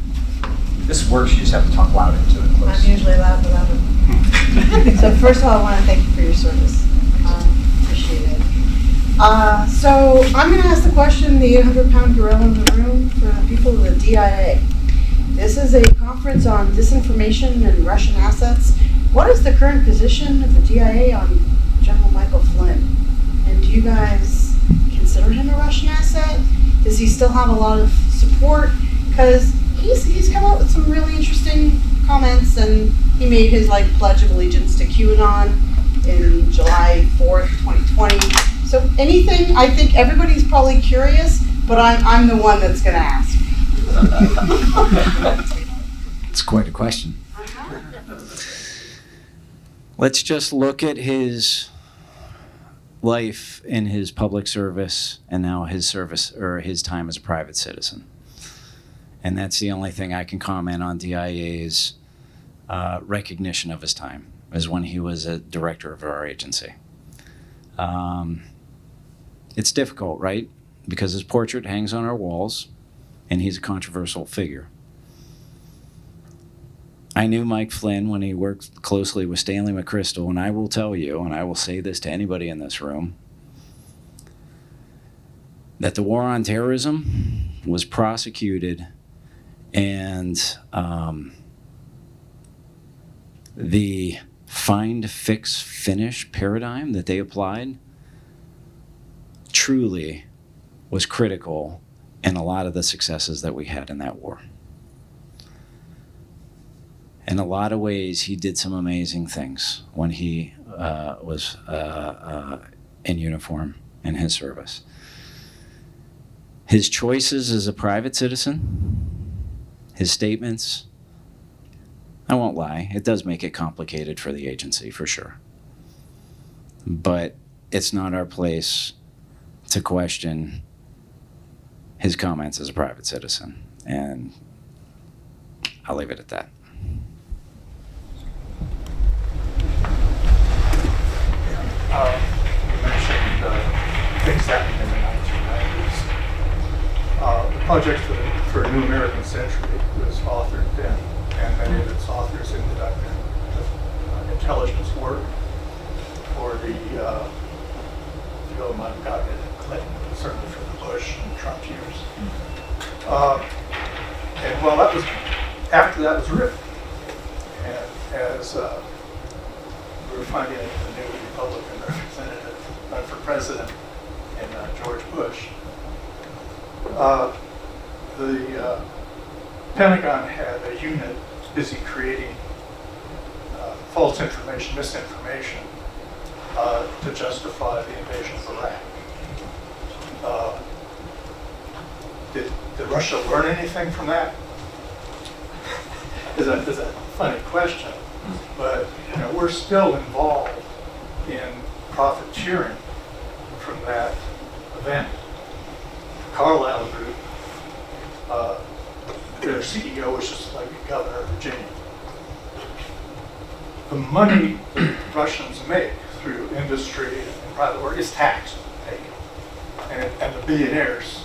D: This works, you just have to talk loud into it. Close.
J: I'm usually loud without it. So first of all, I want to thank you for your service. Appreciate it. So I'm going to ask the question, the 800-pound gorilla in the room for the people of the DIA. This is a conference on disinformation and Russian assets. What is the current position of the DIA on General Michael Flynn? And do you guys consider him a Russian asset? Does he still have a lot of support? Because he's come up with some really interesting comments, and he made his Pledge of Allegiance to QAnon in July 4th, 2020. So anything, I think everybody's probably curious, but I'm the one that's gonna ask.
E: It's quite a question. Let's just look at his life in his public service and now his service or his time as a private citizen. And that's the only thing I can comment on DIA's recognition of his time, is when he was a director of our agency. It's difficult, right? Because his portrait hangs on our walls and he's a controversial figure. I knew Mike Flynn when he worked closely with Stanley McChrystal, and I will tell you, and I will say this to anybody in this room, that the war on terrorism was prosecuted, and the find, fix, finish paradigm that they applied truly was critical in a lot of the successes that we had in that war. In a lot of ways, he did some amazing things when he was in uniform in his service. His choices as a private citizen, his statements, I won't lie, it does make it complicated for the agency, for sure. But it's not our place to question his comments as a private citizen. And I'll leave it at that.
K: You mentioned things happening in the 1990s. The Project for a New American Century was authored then, and many of its authors ended up in intelligence work for the field might have gotten it at Clinton, certainly for the Bush and Trump years. And well, that was after that was written, and as we were finding a new Republican representative run for president in George Bush. The Pentagon had a unit busy creating false information, misinformation, to justify the invasion of Iraq. Did Russia learn anything from that? Is a funny question, but we're still involved in profiteering from that event. Carlyle Group, their CEO was just like the governor of Virginia. The money that Russians make through industry and private work is taxed, and the billionaires,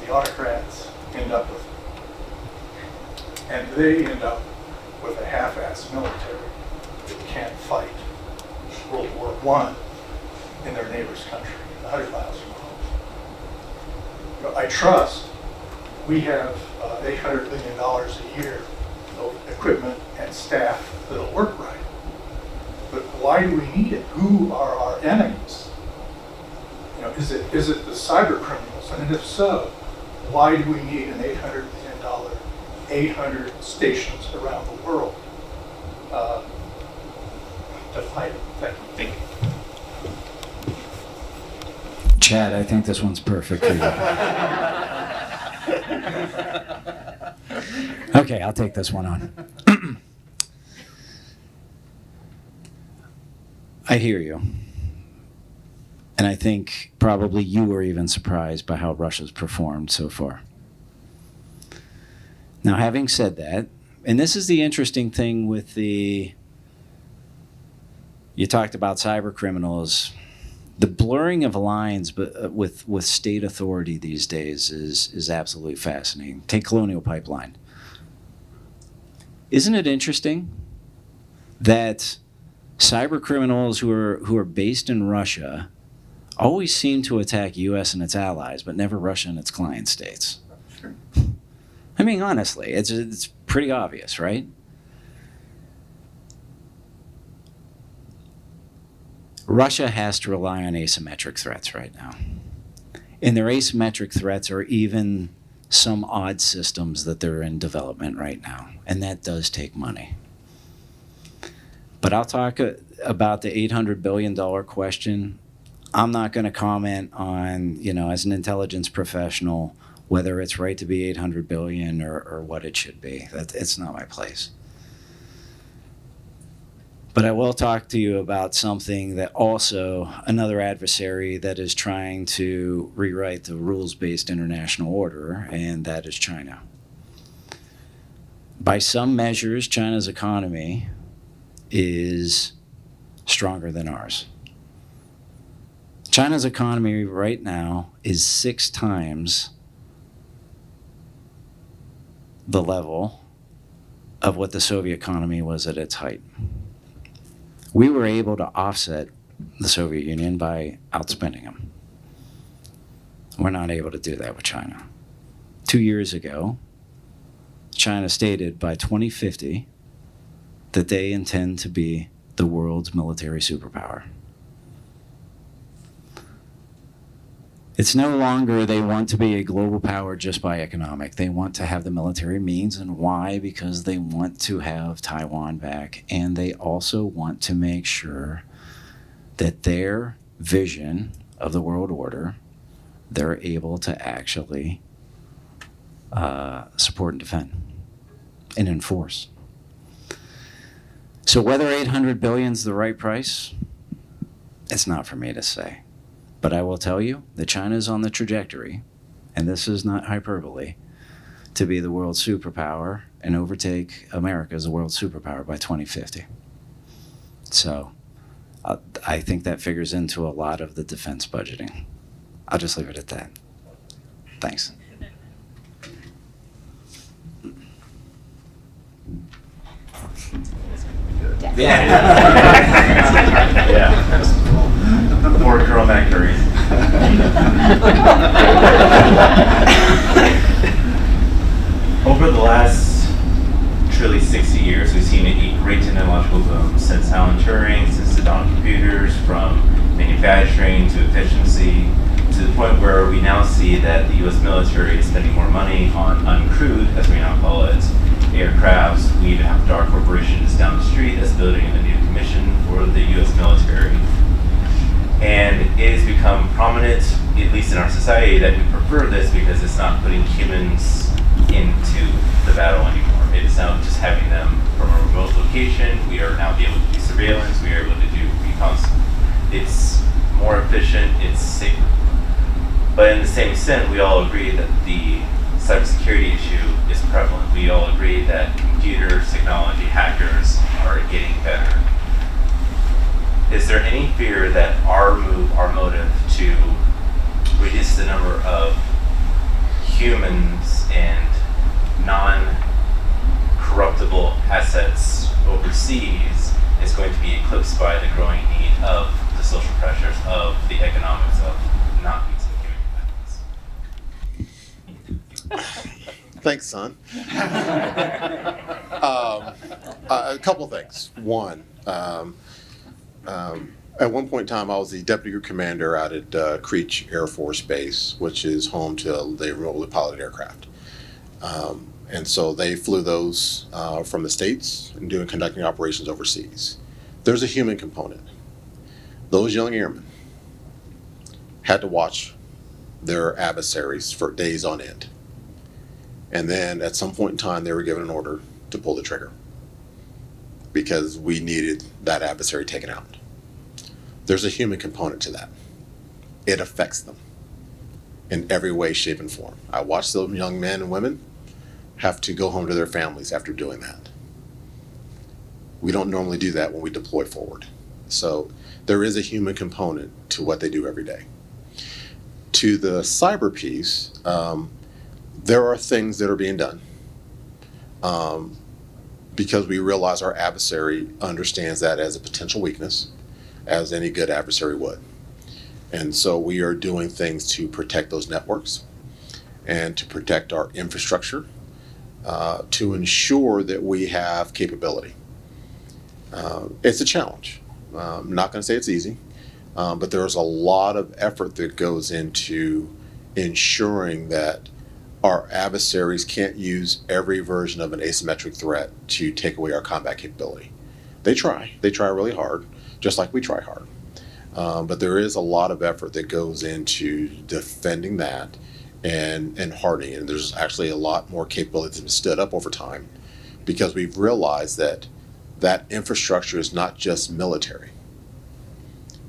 K: the autocrats, end up with it. And they end up with a half-assed military that can't fight World War I in their neighbor's country, 100 miles from home. I trust we have $800 billion a year of equipment and staff that'll work right. But why do we need it? Who are our enemies? Is it the cyber criminals? And if so, why do we need an $800 billion, 800 stations around the world to fight it? Thank you.
E: Chad, I think this one's perfect for you. Okay, I'll take this one on. I hear you. And I think probably you were even surprised by how Russia's performed so far. Now, having said that, and this is the interesting thing with you talked about cyber criminals. The blurring of lines with state authority these days is absolutely fascinating. Take Colonial Pipeline. Isn't it interesting that cyber criminals who are based in Russia always seem to attack U.S. and its allies, but never Russia and its client states?
K: Sure.
E: I mean, honestly, it's pretty obvious, right? Russia has to rely on asymmetric threats right now. And their asymmetric threats are even some odd systems that they're in development right now. And that does take money. But I'll talk about the $800 billion question I'm not going to comment on, as an intelligence professional, whether it's right to be 800 billion or what it should be. It's not my place. But I will talk to you about something that also another adversary that is trying to rewrite the rules-based international order, and that is China. By some measures, China's economy is stronger than ours. China's economy right now is 6 times the level of what the Soviet economy was at its height. We were able to offset the Soviet Union by outspending them. We're not able to do that with China. 2 years ago, China stated by 2050 that they intend to be the world's military superpower. It's no longer they want to be a global power just by economic. They want to have the military means. And why? Because they want to have Taiwan back. And they also want to make sure that their vision of the world order, they're able to actually support and defend and enforce. So whether 800 billion is the right price, it's not for me to say. But I will tell you that China is on the trajectory, and this is not hyperbole, to be the world superpower and overtake America as the world superpower by 2050. So I think that figures into a lot of the defense budgeting. I'll just leave it at that. Thanks.
L: Yeah. Poor girl Mack. Over the last truly 60 years, we've seen a great technological boom since Alan Turing, since the dawn of computers, from manufacturing to efficiency, to the point where we now see that the U.S. military is spending more money on uncrewed, as we now call it, aircrafts. We even have DAR Corporations down the street that's building a new commission for the U.S. military. And it has become prominent, at least in our society, that we prefer this because it's not putting humans into the battle anymore. It is now just having them from a remote location. We are now able to do surveillance. We are able to do recon. It's more efficient. It's safer. But in the same extent, we all agree that the cybersecurity issue is prevalent. We all agree that computers, technology, hackers are getting better. Is there any fear that our motive to reduce the number of humans and non-corruptible assets overseas is going to be eclipsed by the growing need of the social pressures of the economics of not using human weapons?
C: Thanks, son. A couple things. One, at one point in time, I was the deputy group commander out at CREES Air Force Base, which is home to the remotely piloted aircraft. And so they flew those from the States and conducting operations overseas. There's a human component. Those young airmen had to watch their adversaries for days on end. And then at some point in time, they were given an order to pull the trigger because we needed that adversary taken out. There's a human component to that. It affects them in every way, shape, and form. I watched those young men and women have to go home to their families after doing that. We don't normally do that when we deploy forward. So there is a human component to what they do every day. To the cyber piece, there are things that are being done because we realize our adversary understands that as a potential weakness, as any good adversary would. And so we are doing things to protect those networks and to protect our infrastructure to ensure that we have capability. It's a challenge. I'm not going to say it's easy, but there's a lot of effort that goes into ensuring that our adversaries can't use every version of an asymmetric threat to take away our combat capability. They try really hard, just like we try hard. But there is a lot of effort that goes into defending that and hardening. And there's actually a lot more capability that's been stood up over time because we've realized that that infrastructure is not just military.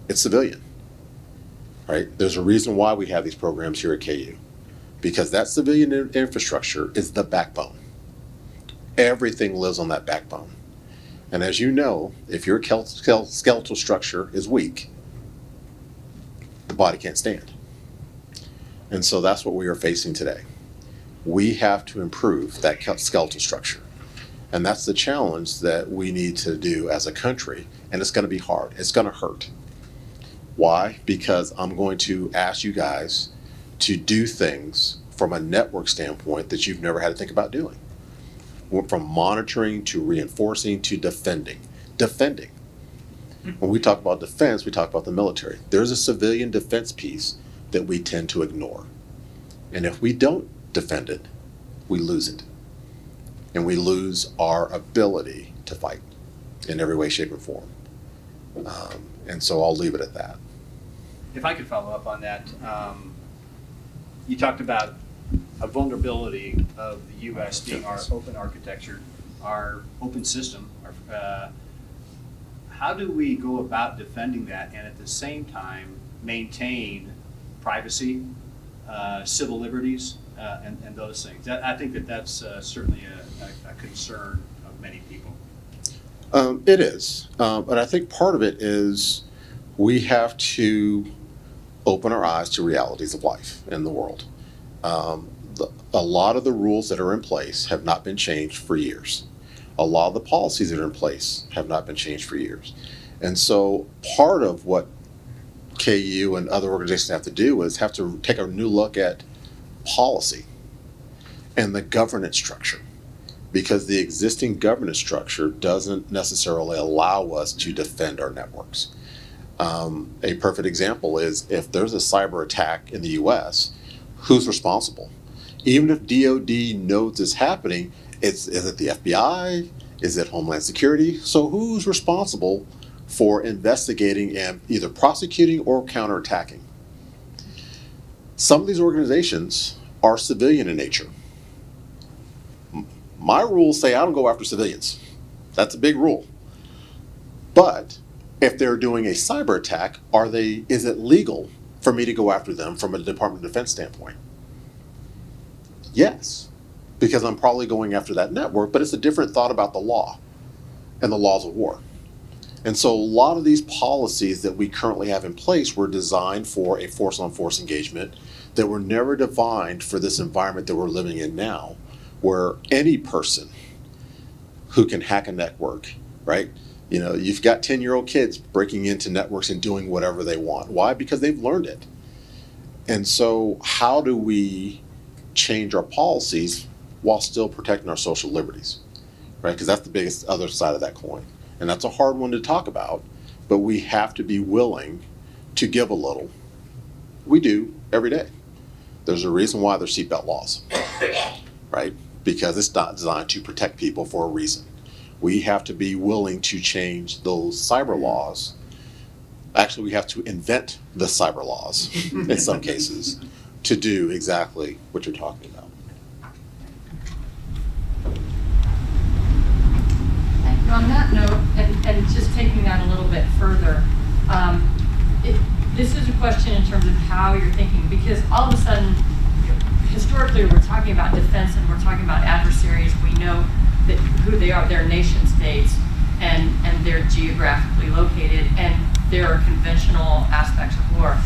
C: It's civilian, right? There's a reason why we have these programs here at KU, because that civilian infrastructure is the backbone. Everything lives on that backbone. And as you know, if your skeletal structure is weak, the body can't stand. And so that's what we are facing today. We have to improve that skeletal structure. And that's the challenge that we need to do as a country. And it's going to be hard. It's going to hurt. Why? Because I'm going to ask you guys to do things from a network standpoint that you've never had to think about doing. From monitoring to reinforcing to defending. Defending. When we talk about defense, we talk about the military. There's a civilian defense piece that we tend to ignore. And if we don't defend it, we lose it. And we lose our ability to fight in every way, shape, or form. And so I'll leave it at that.
D: If I could follow up on that, you talked about a vulnerability of the U.S. being our open architecture, our open system. How do we go about defending that and at the same time maintain privacy, civil liberties, and those things? I think that's certainly a concern of many people.
C: It is, but I think part of it is we have to open our eyes to realities of life in the world. A lot of the rules that are in place have not been changed for years. A lot of the policies that are in place have not been changed for years. And so part of what KU and other organizations have to do is have to take a new look at policy and the governance structure, because the existing governance structure doesn't necessarily allow us to defend our networks. A perfect example is if there's a cyber attack in the US, who's responsible? Even if DOD knows it's happening, is it the FBI? Is it Homeland Security? So who's responsible for investigating and either prosecuting or counterattacking? Some of these organizations are civilian in nature. My rules say I don't go after civilians. That's a big rule. But if they're doing a cyber attack, is it legal for me to go after them from a Department of Defense standpoint? Yes, because I'm probably going after that network, but it's a different thought about the law and the laws of war. And so a lot of these policies that we currently have in place were designed for a force-on-force engagement that were never defined for this environment that we're living in now, where any person who can hack a network, right? You know, you've got 10-year-old kids breaking into networks and doing whatever they want. Why? Because they've learned it. And so how do we change our policies while still protecting our social liberties, right? Because that's the biggest other side of that coin. And that's a hard one to talk about, but we have to be willing to give a little. We do every day. There's a reason why there's seatbelt laws, right? Because it's not designed to protect people for a reason. We have to be willing to change those cyber laws. Actually, we have to invent the cyber laws in some cases to do exactly what you're talking about.
B: On that note, and just taking that a little bit further, this is a question in terms of how you're thinking, because all of a sudden, historically, we're talking about defense and we're talking about adversaries. We know that who they are, they're nation states, and they're geographically located, and there are conventional aspects of war.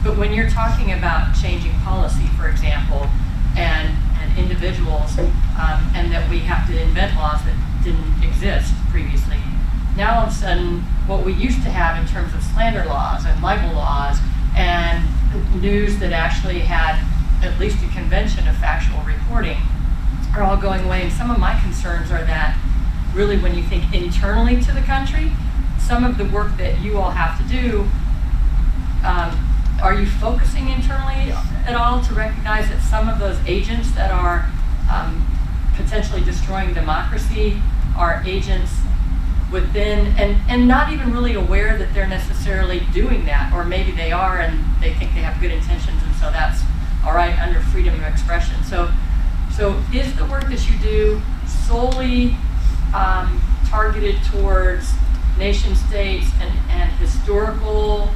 B: But when you're talking about changing policy, for example, and individuals, and that we have to invent laws that didn't exist previously, now all of a sudden, what we used to have in terms of slander laws and libel laws and news that actually had at least a convention of factual reporting are all going away. And some of my concerns are that really when you think internally to the country, some of the work that you all have to do, are you focusing internally at all to recognize that some of those agents that are potentially destroying democracy are agents within, and not even really aware that they're necessarily doing that, or maybe they are and they think they have good intentions, and so that's all right under freedom of expression. So is the work that you do solely targeted towards nation states and historical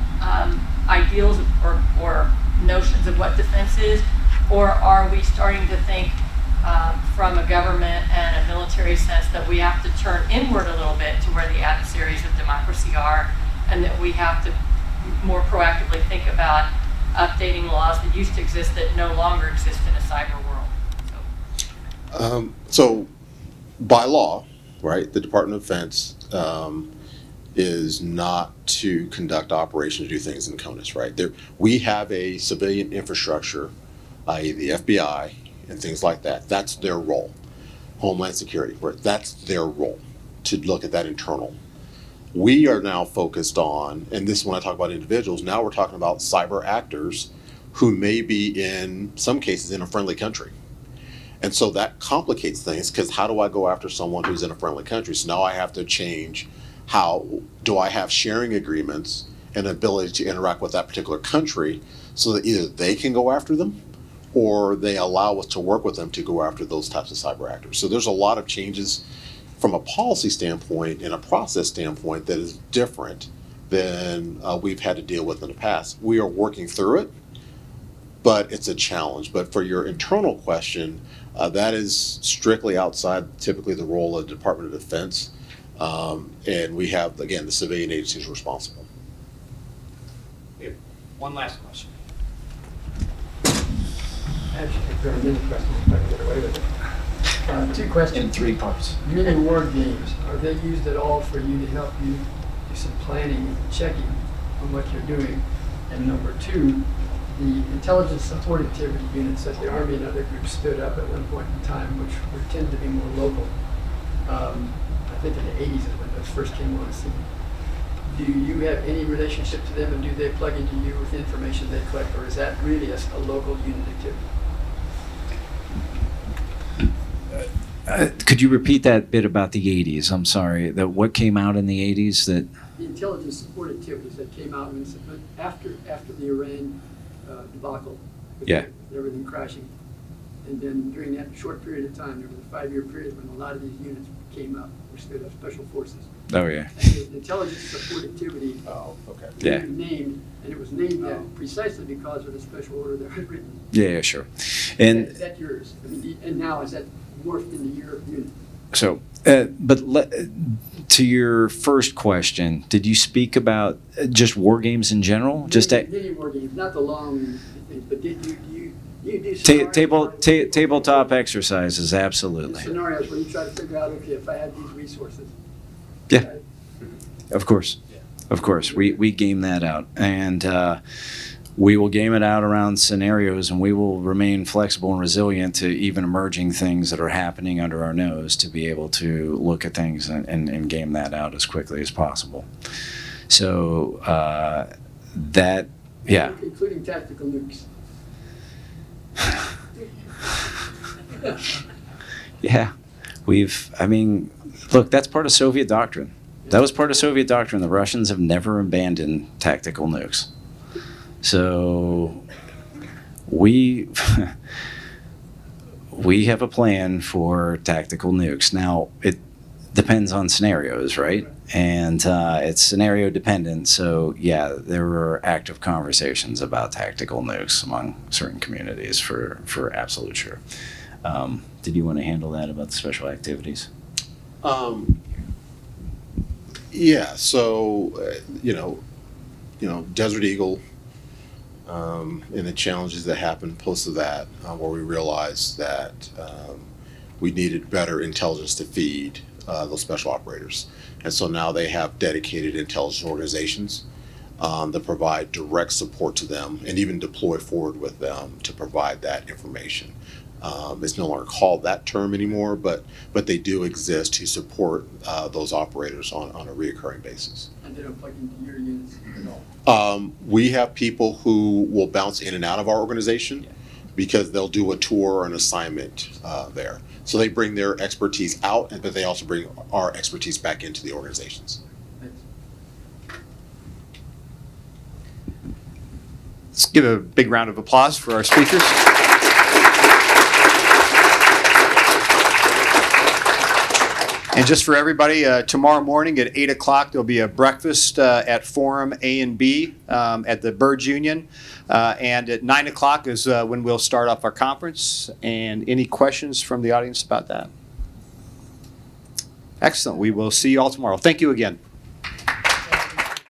B: ideals or notions of what defense is, or are we starting to think from a government and a military sense that we have to turn inward a little bit to where the adversaries of democracy are, and that we have to more proactively think about updating laws that used to exist that no longer exist in a cyber world?
C: So by law, right, the Department of Defense is not to conduct operations, do things in CONUS, right? We have a civilian infrastructure, i.e. the FBI and things like that. That's their role. Homeland Security, right? That's their role, to look at that internal. We are now focused on, and this is when I talk about individuals, now we're talking about cyber actors who may be in some cases in a friendly country. And so that complicates things, because how do I go after someone who's in a friendly country? So now I have to change how do I have sharing agreements and ability to interact with that particular country so that either they can go after them or they allow us to work with them to go after those types of cyber actors. So there's a lot of changes from a policy standpoint and a process standpoint that is different than we've had to deal with in the past. We are working through it, but it's a challenge. But for your internal question, that is strictly outside typically the role of the Department of Defense. And we have, again, the civilian agencies responsible.
M: One last question.
N: Actually, there are many questions, if I can get away with it. Two questions.
M: In 3 parts.
N: Mini war games, are they used at all for you to help you do some planning and checking on what you're doing? And number two, the intelligence support activity units that the Army and other groups stood up at one point in time, which were tend to be more local. I think in the 80s is when those first came on the scene. Do you have any relationship to them, and do they plug into you with information they collect, or is that really a local unit activity?
E: Could you repeat that bit about the 80s? I'm sorry. What came out in the 80s that?
N: The intelligence support activities that came out after the Iran debacle, with
E: Yeah.
N: everything crashing. And then during that short period of time, there was a 5-year period when a lot of these units came up, which stood up special forces.
E: Oh, yeah.
N: And the intelligence support activity
E: Yeah.
N: named, and it was named that precisely because of the special order that was written.
E: Yeah, sure. And
N: Is that yours? I mean, and now is that morphed into your unit?
E: so, to your first question, did you speak about just war games in general? Just
N: many war games, not the long things, but did you do scenarios
E: tabletop exercises? Absolutely.
N: Scenarios where you try to figure out, okay, if I had these resources.
E: Yeah. Of course. Of course. We game that out. And we will game it out around scenarios, and we will remain flexible and resilient to even emerging things that are happening under our nose to be able to look at things and game that out as quickly as possible. So yeah.
N: Including tactical nukes.
E: Yeah. Look, that's part of Soviet doctrine. That was part of Soviet doctrine. The Russians have never abandoned tactical nukes. So we have a plan for tactical nukes. Now, it depends on scenarios, right? And it's scenario dependent. So yeah, there were active conversations about tactical nukes among certain communities for absolute sure. Did you want to handle that about the special activities?
C: Yeah, so, Desert Eagle, and the challenges that happened post of that, where we realized that we needed better intelligence to feed those special operators. And so now they have dedicated intelligence organizations that provide direct support to them and even deploy forward with them to provide that information. It's no longer called that term anymore, but they do exist to support those operators on a reoccurring basis.
N: And they don't plug into your units at all?
C: We have people who will bounce in and out of our organization because they'll do a tour or an assignment there. So they bring their expertise out, but they also bring our expertise back into the organizations.
D: Let's give a big round of applause for our speakers. And just for everybody, tomorrow morning at 8 o'clock, there'll be a breakfast at Forum A and B at the Birds Union. And at 9 o'clock is when we'll start off our conference. And any questions from the audience about that? Excellent. We will see you all tomorrow. Thank you again.